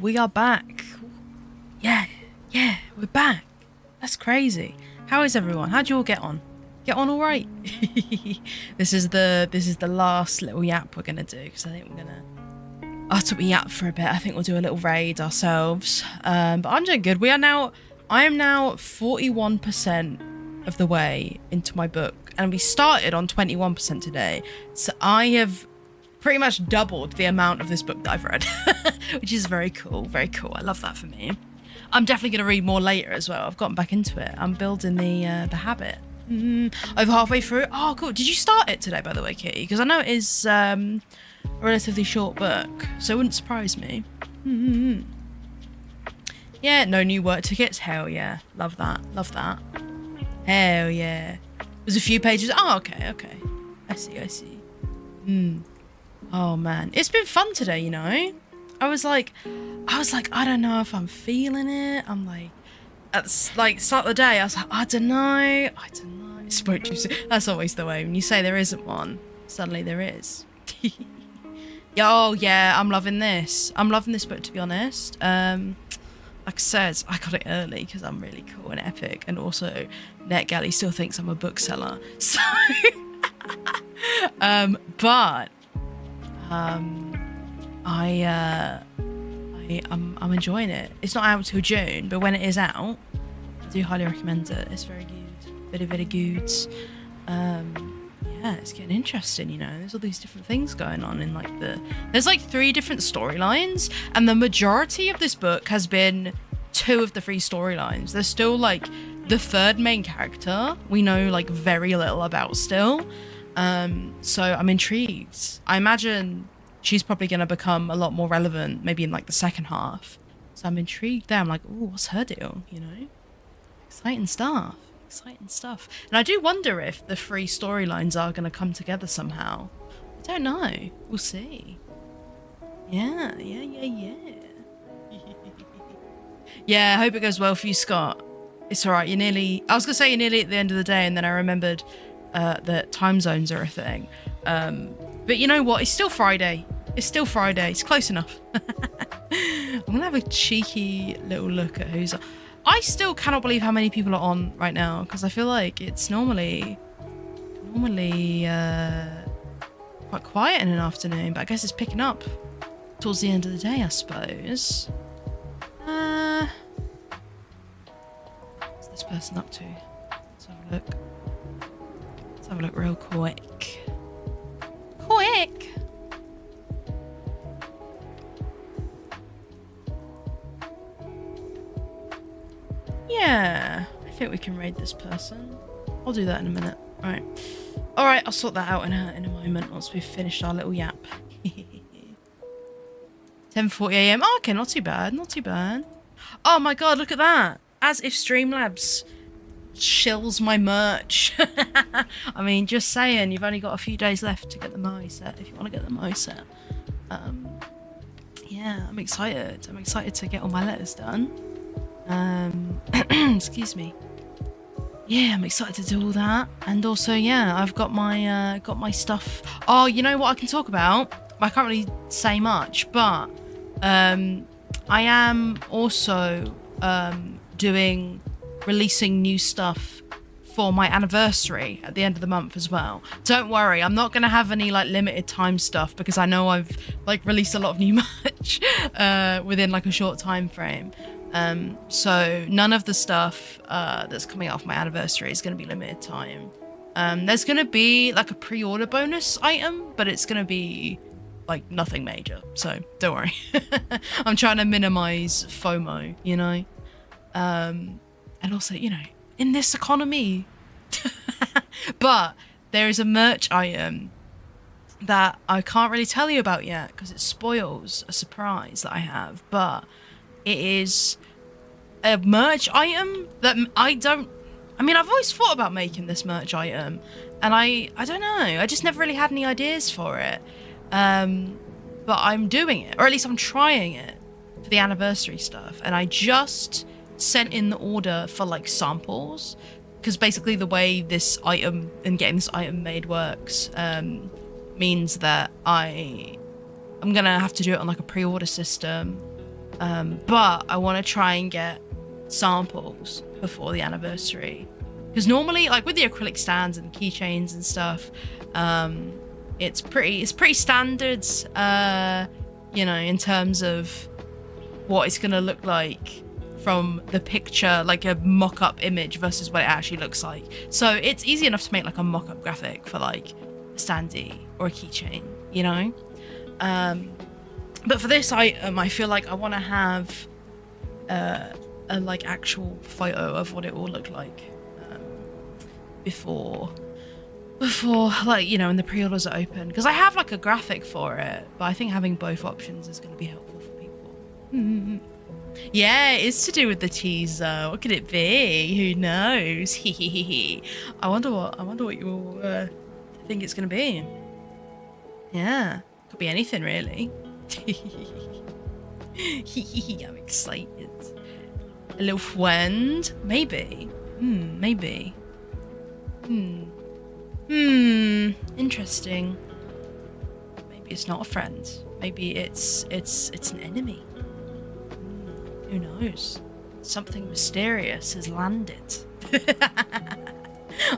we are back. Yeah, we're back. That's crazy. How is everyone? How'd you all get on? Get on all right? This is the last little yap we're gonna do, because I think we're gonna, after we yap for a bit, I think we'll do a little raid ourselves. But I'm doing good. I am now 41% of the way into my book, and we started on 21% today. So I have pretty much doubled the amount of this book that I've read, which is very cool. Very cool. I love that for me. I'm definitely going to read more later as well. I've gotten back into it. I'm building the habit. Over halfway through. Oh, cool. Did you start it today, by the way, Kitty? Because I know it is a relatively short book, so it wouldn't surprise me. Yeah, no new work tickets. Hell yeah. Love that. Love that. Hell yeah. There's a few pages. Oh, okay. I see. Oh man, it's been fun today, you know. I was like, I don't know if I'm feeling it. I'm like, at the start of the day, I was like, I don't know. Spoke too soon. That's always the way. When you say there isn't one, suddenly there is. Oh yeah, I'm loving this. I'm loving this book, to be honest. Like I said, I got it early because I'm really cool and epic, and also NetGalley still thinks I'm a bookseller. So, but I'm enjoying it. It's not out till June, but when it is out, I do highly recommend it. It's very good, very good. Yeah, it's getting interesting, you know. There's all these different things going on in there's like 3 different storylines, and the majority of this book has been 2 of the 3 storylines. There's still like the 3rd main character we know like very little about still. So I'm intrigued. I imagine she's probably going to become a lot more relevant maybe in like the second half. So I'm intrigued there. I'm like, oh, what's her deal? You know, exciting stuff. And I do wonder if the 3 storylines are going to come together somehow. I don't know. We'll see. Yeah. Yeah, I hope it goes well for you, Scott. It's all right. I was going to say you're nearly at the end of the day, and then I remembered that time zones are a thing. But you know what? It's still Friday. It's close enough. I'm going to have a cheeky little look at who's on. I still cannot believe how many people are on right now, because I feel like it's normally quite quiet in an afternoon, but I guess it's picking up towards the end of the day, I suppose. What's this person up to? Let's have a look. Let's have a look real quick. Yeah, I think we can raid this person. I'll do that in a minute. All right, I'll sort that out in a moment once we've finished our little yap. 10:40 a.m. Oh, okay, not too bad. Oh my god, look at that. As if Streamlabs shills my merch. I mean, just saying, you've only got a few days left to get the MOE set if you want to get the MOE set. Yeah, I'm excited. To get all my letters done. Excuse me. Yeah, I'm excited to do all that, and also, yeah, I've got my stuff. Oh, you know what I can talk about? I can't really say much, but I am also releasing new stuff for my anniversary at the end of the month as well. Don't worry, I'm not gonna have any like limited time stuff, because I know I've like released a lot of new merch within like a short time frame. So none of the stuff that's coming out of my anniversary is going to be limited time. There's going to be like a pre-order bonus item, but it's going to be like nothing major. So don't worry. I'm trying to minimize FOMO, you know? And also, you know, in this economy. But there is a merch item that I can't really tell you about yet, because it spoils a surprise that I have. But it is a merch item that I've always thought about making this merch item, and I don't know, I just never really had any ideas for it. But I'm doing it, or at least I'm trying it for the anniversary stuff, and I just sent in the order for like samples, because basically the way this item and getting this item made works means that I'm gonna have to do it on like a pre-order system But I want to try and get samples before the anniversary, because normally, like with the acrylic stands and keychains and stuff, it's pretty standard, you know, in terms of what it's gonna look like from the picture, like a mock-up image versus what it actually looks like. So it's easy enough to make like a mock-up graphic for like a standee or a keychain, you know. But for this item, I feel like I want to have a like actual photo of what it will look like before like, you know, when the pre-orders are open, because I have like a graphic for it, but I think having both options is going to be helpful for people. Yeah, it's to do with the teaser. What could it be? Who knows? I wonder what you think it's going to be. Yeah, could be anything really. I'm excited. A little friend? Maybe. Maybe. Interesting. Maybe it's not a friend. Maybe it's an enemy. Who knows? Something mysterious has landed.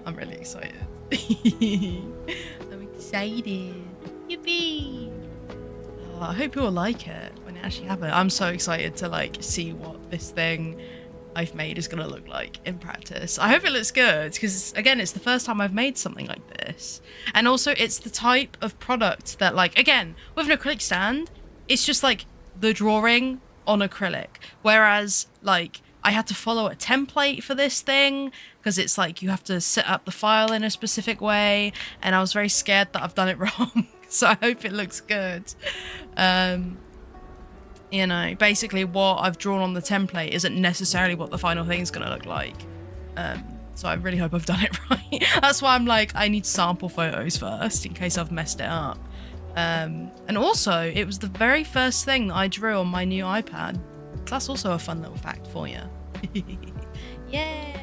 I'm really excited. I'm excited. Yippee! Oh, I hope you all like it when it actually happens. I'm so excited to like see what this thing I've made is gonna look like in practice. I hope it looks good, because again, it's the first time I've made something like this, and also it's the type of product that, like, again, with an acrylic stand, it's just like the drawing on acrylic, whereas like I had to follow a template for this thing, because it's like you have to set up the file in a specific way, and I was very scared that I've done it wrong. So I hope it looks good. You know, basically what I've drawn on the template isn't necessarily what the final thing is going to look like. So I really hope I've done it right. That's why I'm like, I need sample photos first in case I've messed it up. And also, it was the very first thing that I drew on my new iPad. So that's also a fun little fact for you. Yeah.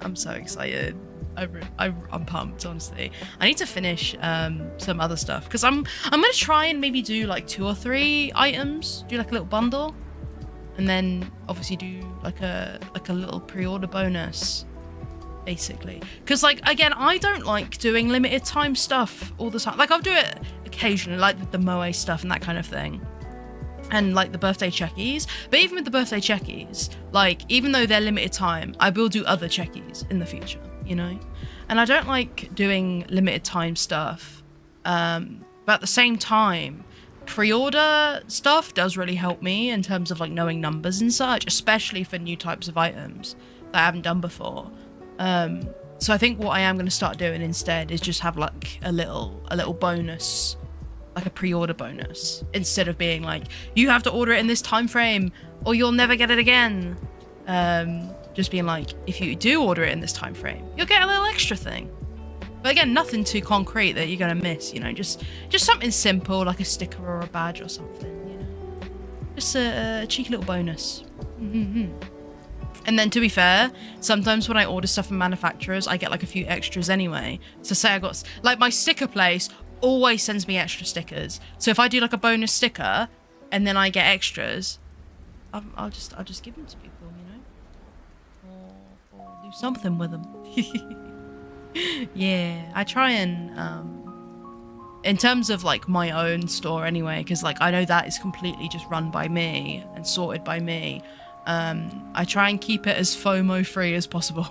I'm so excited. I'm pumped, honestly. I need to finish some other stuff, because I'm gonna try and maybe do like 2 or 3 items, do like a little bundle, and then obviously do like a little pre-order bonus, basically. Because like, again, I don't like doing limited time stuff all the time. Like, I'll do it occasionally, like with the MOE stuff and that kind of thing, and like the birthday checkies. But even with the birthday checkies, like, even though they're limited time, I will do other checkies in the future, you know. And I don't like doing limited time stuff, but at the same time, pre-order stuff does really help me in terms of like knowing numbers and such, especially for new types of items that I haven't done before. So I think what I am going to start doing instead is just have like a little bonus, like a pre-order bonus, instead of being like, you have to order it in this time frame or you'll never get it again. Just being like, if you do order it in this time frame, you'll get a little extra thing. But again, nothing too concrete that you're gonna miss, you know, just something simple, like a sticker or a badge or something, you know. Just a cheeky little bonus. And then, to be fair, sometimes when I order stuff from manufacturers, I get like a few extras anyway. So say I got, like, my sticker place always sends me extra stickers. So if I do like a bonus sticker and then I get extras, I'll just give them to people, you know, or do something with them. Yeah, I try and in terms of like my own store anyway, because like I know that is completely just run by me and sorted by me. I try and keep it as FOMO free as possible.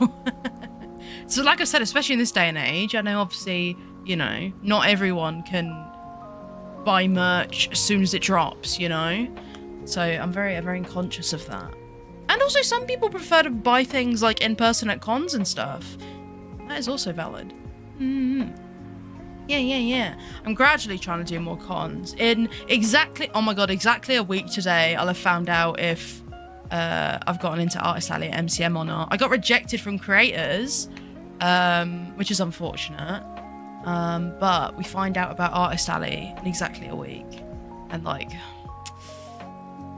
So like I said, especially in this day and age, I know obviously, you know, not everyone can buy merch as soon as it drops, you know. So I'm very conscious of that. And also some people prefer to buy things like in person at cons and stuff. That is also valid. Yeah. I'm gradually trying to do more cons. In exactly, oh my god, exactly a week today, I'll have found out if I've gotten into Artist Alley at MCM or not. I got rejected from creators, which is unfortunate. But we find out about Artist Alley in exactly a week. And like,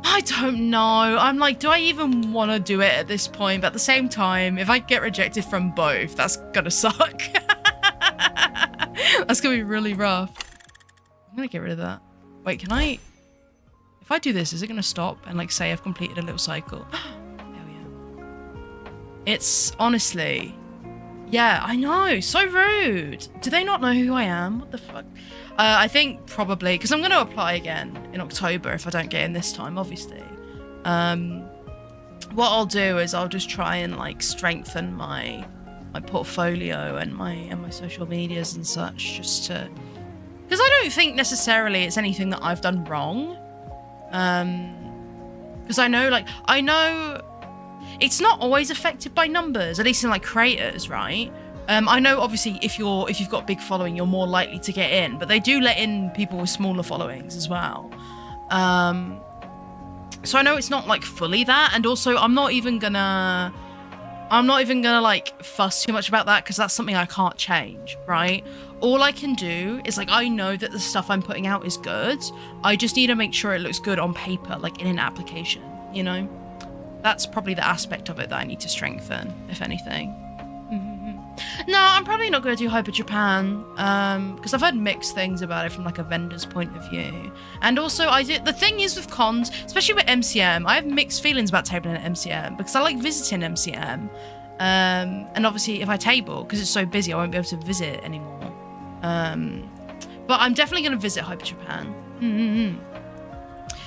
I don't know. I'm like, do I even want to do it at this point? But at the same time, if I get rejected from both, that's gonna suck. That's gonna be really rough. I'm gonna get rid of that. Wait, can I? If I do this, is it going to stop and like say I've completed a little cycle? Hell yeah. It's honestly, yeah, I know, so rude. Do they not know who I am? What the fuck? I think probably, because I'm going to apply again in October if I don't get in this time, obviously. What I'll do is I'll just try and like strengthen my portfolio and my social medias and such, just to, because I don't think necessarily it's anything that I've done wrong. Because I know it's not always affected by numbers, at least in like creators, right? I know obviously if you've got a big following, you're more likely to get in, but they do let in people with smaller followings as well. So I know it's not like fully that, and also I'm not even gonna like fuss too much about that, because that's something I can't change, right? All I can do is like, I know that the stuff I'm putting out is good. I just need to make sure it looks good on paper, like in an application, you know? That's probably the aspect of it that I need to strengthen, if anything. No, I'm probably not going to do Hyper Japan, because I've heard mixed things about it from like a vendor's point of view. And also the thing is with cons, especially with MCM, I have mixed feelings about tabling at MCM, because I like visiting MCM. And obviously if I table, because it's so busy, I won't be able to visit anymore. But I'm definitely going to visit Hyper Japan.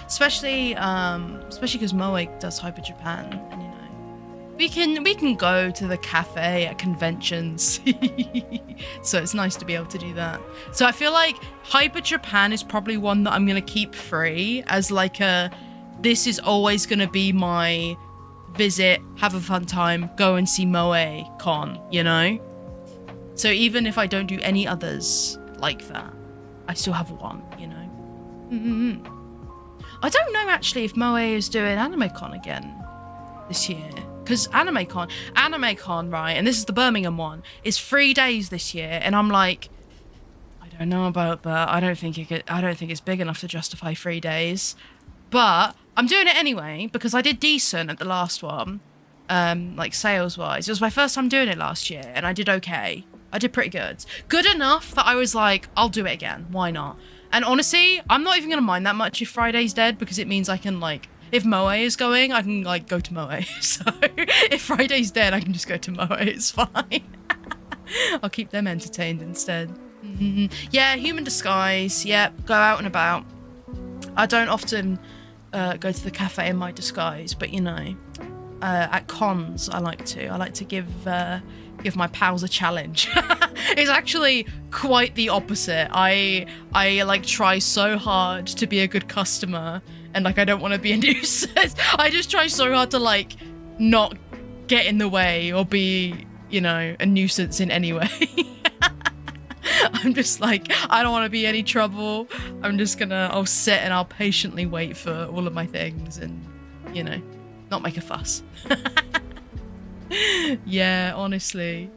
Especially because MOE does Hyper Japan, and you know, we can go to the cafe at conventions. So it's nice to be able to do that. So I feel like Hyper Japan is probably one that I'm gonna keep free as like this is always gonna be my visit, have a fun time, go and see MOE con, you know? So even if I don't do any others like that, I still have one, you know? I don't know actually if MOE is doing AnimeCon again this year. Because AnimeCon, right, and this is the Birmingham one, is 3 days this year, and I'm like, I don't know about that. I don't think it's big enough to justify 3 days, but I'm doing it anyway because I did decent at the last one, like sales wise. It was my first time doing it last year, and I did okay. I did pretty good enough that I was like, I'll do it again. Why not? And honestly, I'm not even gonna mind that much if Friday's dead, because it means I can like, if MOE is going, I can like go to MOE. So if Friday's dead, I can just go to MOE. It's fine. I'll keep them entertained instead. Yeah, human disguise. Yeah, go out and about. I don't often go to the cafe in my disguise, but you know, at cons I like to give my pals a challenge. It's actually quite the opposite. I like try so hard to be a good customer, and like I don't want to be a nuisance. I just try so hard to like not get in the way or be, you know, a nuisance in any way. I'm just like, I don't want to be any trouble. I'll sit and I'll patiently wait for all of my things and, you know, not make a fuss. Yeah, honestly.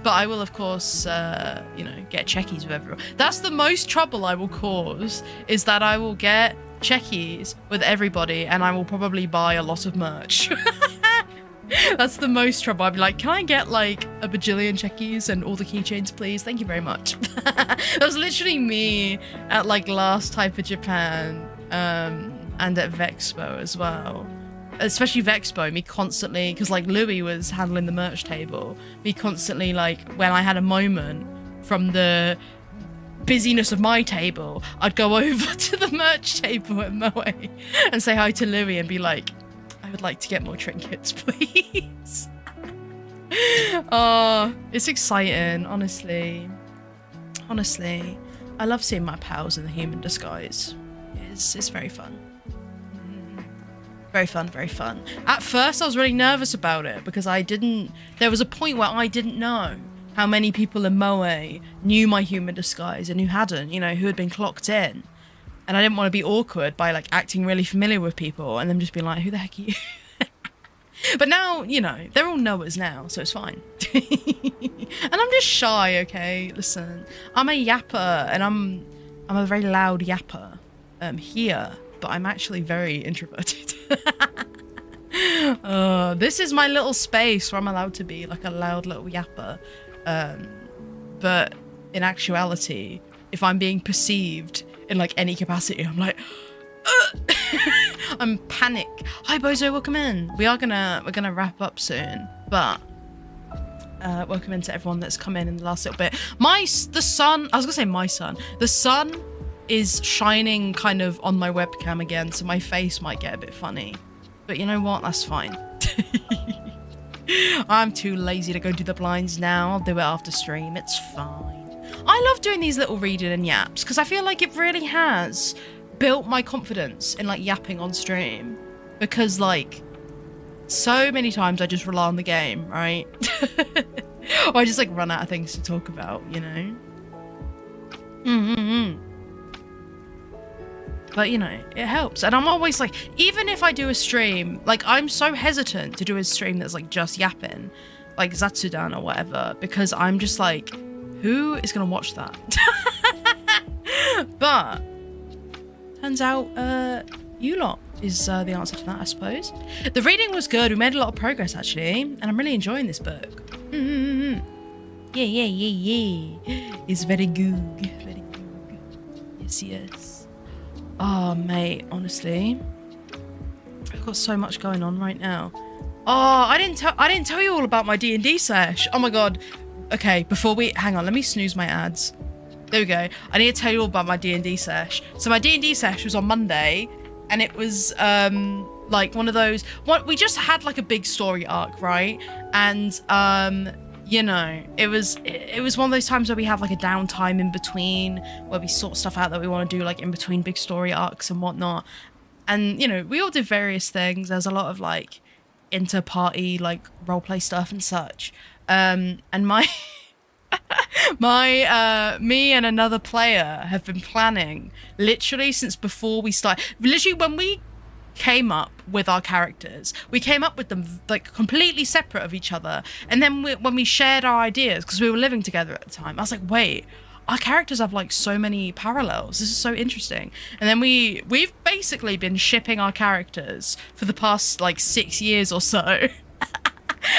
But I will, of course, you know, get checkies with everyone. That's the most trouble I will cause, is that I will get checkies with everybody and I will probably buy a lot of merch. That's the most trouble. I'd be like, can I get like a bajillion checkies and all the keychains, please? Thank you very much. That was literally me at like last Hyper Japan and at Vexpo as well. Especially Vexpo, me constantly, because like Louis was handling the merch table, me constantly like, when I had a moment from the busyness of my table, I'd go over to the merch table at MOE and say hi to Louis and be like, I would like to get more trinkets, please. Oh, it's exciting, honestly. I love seeing my pals in the human disguise. It's very fun. Very fun. At first, I was really nervous about it because there was a point where I didn't know how many people in MOE knew my human disguise and who hadn't, you know, who had been clocked in. And I didn't want to be awkward by like acting really familiar with people and them just being like, who the heck are you? But now, you know, they're all knowers now, so it's fine. And I'm just shy, okay? Listen, I'm a yapper and I'm a very loud yapper here, but I'm actually very introverted. This is my little space where I'm allowed to be like a loud little yapper. But in actuality, if I'm being perceived in like any capacity. I'm like, I'm panic. Hi Bozo, welcome in. We're gonna wrap up soon, but welcome in to everyone that's come in the last little bit. The sun is shining kind of on my webcam again, so my face might get a bit funny, but you know what, that's fine. I'm too lazy to go do the blinds now. I'll do it after stream. It's fine. I love doing these little reading and yaps because I feel like it really has built my confidence in like yapping on stream, because like so many times I just rely on the game, right? Or I just like run out of things to talk about, you know? But you know, it helps. And I'm always like, even if I do a stream, like I'm so hesitant to do a stream that's like just yapping, like Zatsudan or whatever, because I'm just like, who is gonna watch that? But turns out you lot is the answer to that, I suppose. The reading was good. We made a lot of progress actually, and I'm really enjoying this book. Yeah. It's very good. Very good. Yes. Oh, mate, honestly, I've got so much going on right now. Oh, I didn't tell you all about my D&D sesh. Oh my god. Okay, hang on, let me snooze my ads. There we go. I need to tell you all about my D&D sesh. So my D&D sesh was on Monday, and it was like one of those. We just had like a big story arc, right? And you know, it was one of those times where we have like a downtime in between, where we sort stuff out that we want to do like in between big story arcs and whatnot. And you know, we all did various things. There's a lot of like inter-party like roleplay stuff and such. And me and another player have been planning literally since before we started. Literally when we came up with our characters, we came up with them like completely separate of each other, and then when we shared our ideas, because we were living together at the time, I was like, wait, our characters have like so many parallels, this is so interesting. And then we've basically been shipping our characters for the past like 6 years or so.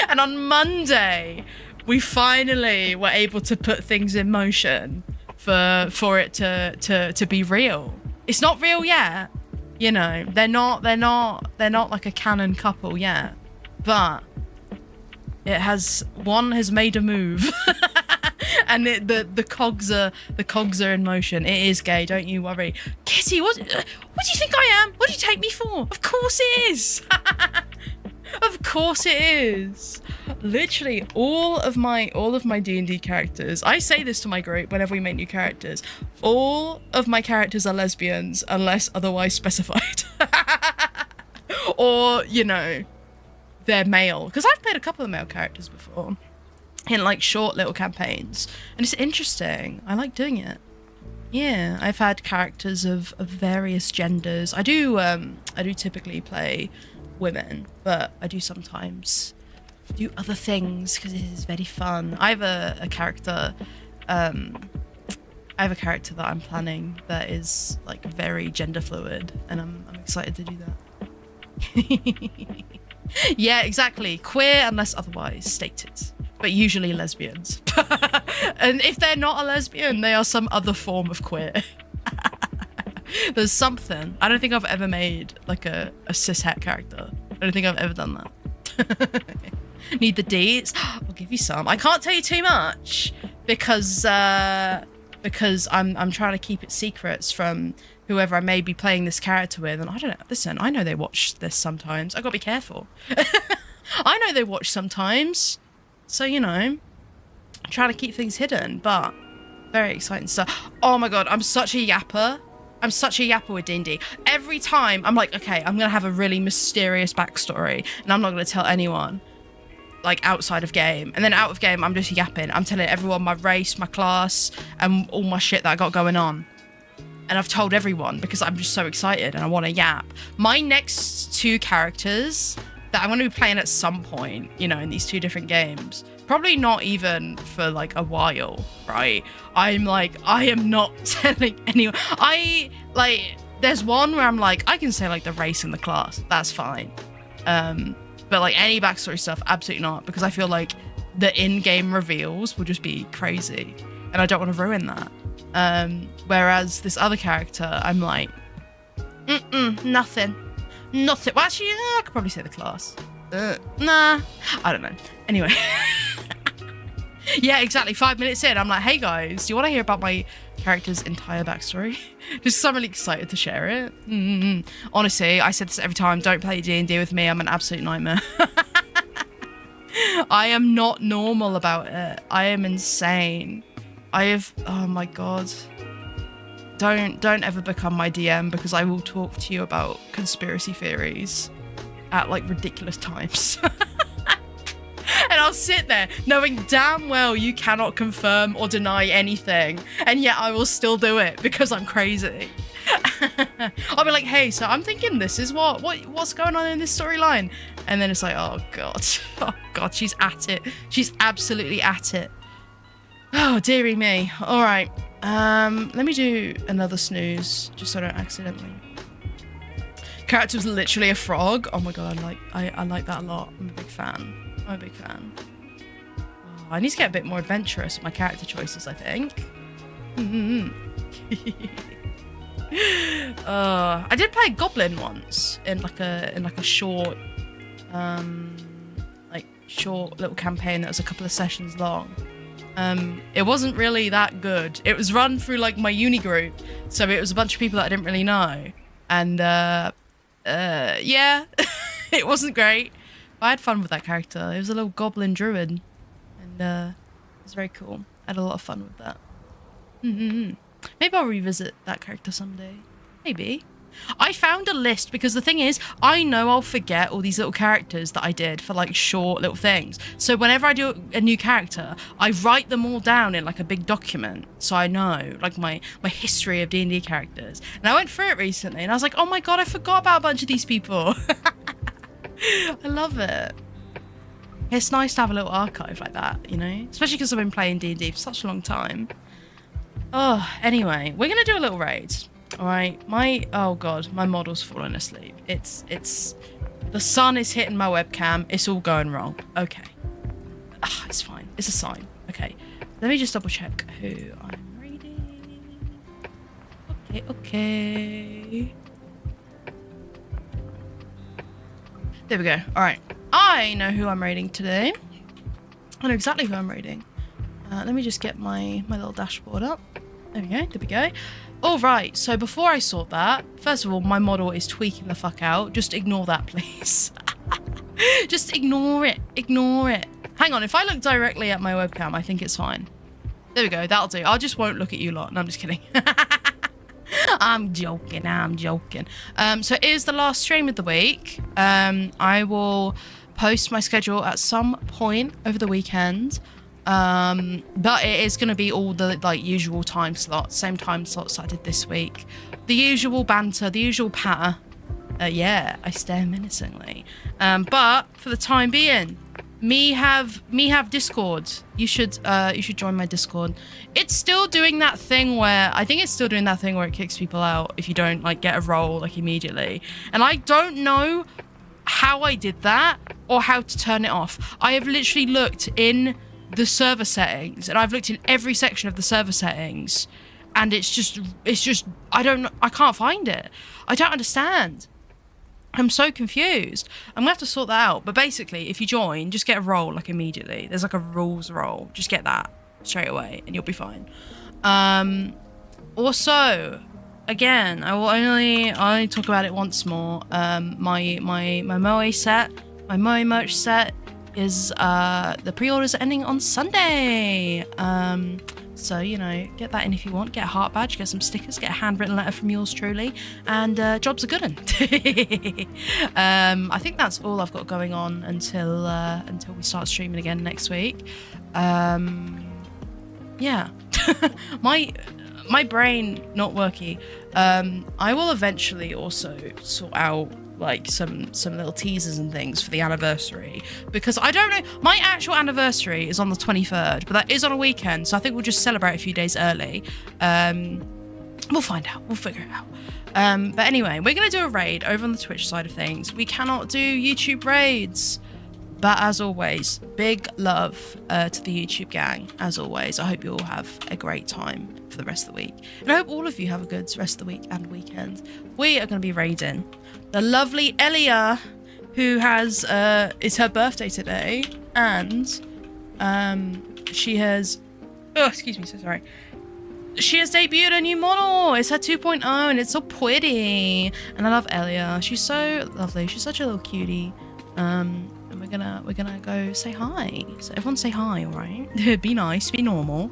And on Monday we finally were able to put things in motion for it to be real. It's not real yet. You know, they're not like a canon couple yet, but one has made a move, and the cogs are in motion. It is gay, don't you worry. Kitty, what do you think I am? What do you take me for? Of course it is. Of course it is. Literally all of my D&D characters, I say this to my group whenever we make new characters, all of my characters are lesbians unless otherwise specified. Or, you know, they're male, because I've played a couple of male characters before in like short little campaigns, and it's interesting. I like doing it. Yeah, I've had characters of various genders. I do typically play women, but I do sometimes do other things because it is very fun. I have a character that I'm planning that is like very gender fluid, and I'm excited to do that. Yeah, exactly, queer unless otherwise stated, but usually lesbians. And if they're not a lesbian, they are some other form of queer. There's something. I don't think I've ever made like a cishet character. I don't think I've ever done that. Need the deets? I'll give you some. I can't tell you too much because I'm trying to keep it secrets from whoever I may be playing this character with. And I don't know. Listen, I know they watch this sometimes. I gotta be careful. I know they watch sometimes. So, you know, I'm trying to keep things hidden, but very exciting stuff. Oh my god, I'm such a yapper. I'm such a yapper with D&D. Every time I'm like, okay, I'm gonna have a really mysterious backstory and I'm not gonna tell anyone, like outside of game. And then out of game, I'm just yapping. I'm telling everyone my race, my class, and all my shit that I got going on. And I've told everyone because I'm just so excited and I want to yap. My next two characters that I'm going to be playing at some point, you know, in these two different games, probably not even for like a while, right? I'm like, I am not telling anyone. There's one where I'm like, I can say like the race and the class, that's fine. But like any backstory stuff, absolutely not, because I feel like the in-game reveals will just be crazy. and I don't want to ruin that. Whereas this other character, I'm like, nothing. Well, actually, I could probably say the class. Nah, I don't know. Anyway. Yeah, exactly. 5 minutes in, I'm like, hey guys, do you want to hear about my character's entire backstory? Just so I'm really excited to share it. Honestly, I said this every time, don't play D&D with me. I'm an absolute nightmare. I am not normal about it. I am insane. Oh my God. Don't ever become my DM, because I will talk to you about conspiracy theories at like ridiculous times. And I'll sit there knowing damn well you cannot confirm or deny anything, and yet I will still do it because I'm crazy. I'll be like, hey, so I'm thinking this is what's going on in this storyline, and then it's like, oh god, she's at it. She's absolutely at it. Oh dearie me. All right, let me do another snooze just so I don't accidentally. Character was literally a frog. Oh my god, I like that a lot. I'm a big fan. Oh, I need to get a bit more adventurous with my character choices, I think. I did play a goblin once in like a short short little campaign that was a couple of sessions long. It wasn't really that good. It was run through like my uni group, so it was a bunch of people that I didn't really know, and yeah, it wasn't great. I had fun with that character. It was a little goblin druid, and it was very cool. I had a lot of fun with that. Maybe I'll revisit that character someday. Maybe. I found a list, because the thing is, I know I'll forget all these little characters that I did for like short little things. So whenever I do a new character, I write them all down in like a big document, so I know like my history of D&D characters. And I went through it recently, and I was like, oh my god, I forgot about a bunch of these people. I love it. It's nice to have a little archive like that, you know? Especially because I've been playing D&D for such a long time. Oh, anyway, we're gonna do a little raid. All right, oh god, my model's fallen asleep. It's the sun is hitting my webcam. It's all going wrong. Okay, it's fine. It's a sign. Okay, let me just double check who I'm raiding. Okay. There we go. All right, I know who I'm raiding today. I know exactly who I'm raiding. Let me just get my little dashboard up. There we go. All right, so before I sort that, first of all, my model is tweaking the fuck out. Just ignore that, please. Just ignore it. Hang on, if I look directly at my webcam, I think it's fine. There we go, that'll do. I just won't look at you lot. No, I'm just kidding. I'm joking. So it is the last stream of the week. I will post my schedule at some point over the weekend. But it is going to be all the like usual time slots, same time slots I did this week. The usual banter, the usual patter. Yeah, I stare menacingly. But for the time being, me have Discord. You should join my Discord. It's still doing that thing where it kicks people out if you don't like get a role like immediately. And I don't know how I did that or how to turn it off. I have literally looked in the server settings, and I've looked in every section of the server settings, and it's just I don't know, I can't find it. I don't understand. I'm so confused. I'm gonna have to sort that out. But basically, if you join, just get a role like immediately. There's like a rules role. Just get that straight away, and you'll be fine. Also, again, I will only talk about it once more. My MOE set, my MOE merch set is the pre-orders are ending on Sunday. So, you know, get that in if you want. Get a heart badge, get some stickers, get a handwritten letter from yours truly, and job's a good one. I think that's all I've got going on until we start streaming again next week. Yeah. my brain not working. I will eventually also sort out like some little teasers and things for the anniversary, because I don't know, my actual anniversary is on the 23rd, but that is on a weekend, so I think we'll just celebrate a few days early. We'll find out, we'll figure it out. But anyway, we're gonna do a raid over on the Twitch side of things. We cannot do YouTube raids. But as always, big love to the YouTube gang. As always, I hope you all have a great time for the rest of the week. And I hope all of you have a good rest of the week and weekend. We are going to be raiding the lovely Elia, who has, it's her birthday today. And she has, oh, excuse me, so sorry. She has debuted a new model. It's her 2.0 and it's so pretty. And I love Elia. She's so lovely. She's such a little cutie. And we're gonna go say hi. So everyone say hi, all right? Be nice, be normal.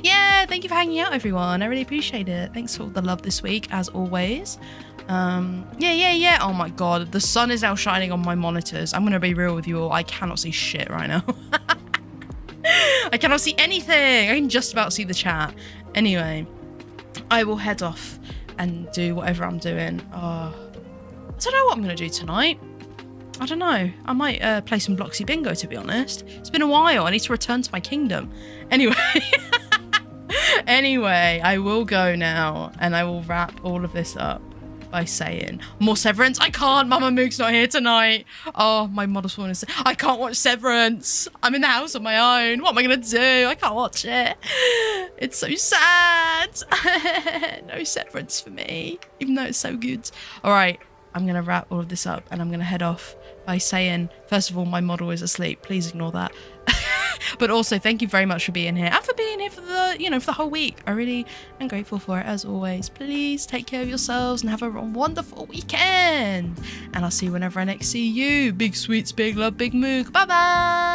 Yeah, thank you for hanging out, everyone. I really appreciate it. Thanks for all the love this week, as always. Yeah. Oh my god, the sun is now shining on my monitors. I'm gonna be real with you all. I cannot see shit right now. I cannot see anything. I can just about see the chat. Anyway, I will head off and do whatever I'm doing. I don't know what I'm gonna do tonight. I don't know. I might play some Bloxy Bingo, to be honest. It's been a while. I need to return to my kingdom. Anyway. Anyway, I will go now and I will wrap all of this up by saying more Severance. I can't. Mama Moog's not here tonight. Oh, my model spawn is... I can't watch Severance. I'm in the house on my own. What am I going to do? I can't watch it. It's so sad. No Severance for me, even though it's so good. All right. I'm going to wrap all of this up and I'm going to head off by saying, first of all, my model is asleep. Please ignore that. But also, thank you very much for being here and for being here for the, for the whole week. I really am grateful for it, as always. Please take care of yourselves and have a wonderful weekend. And I'll see you whenever I next see you. Big sweets, big love, big moog. Bye-bye.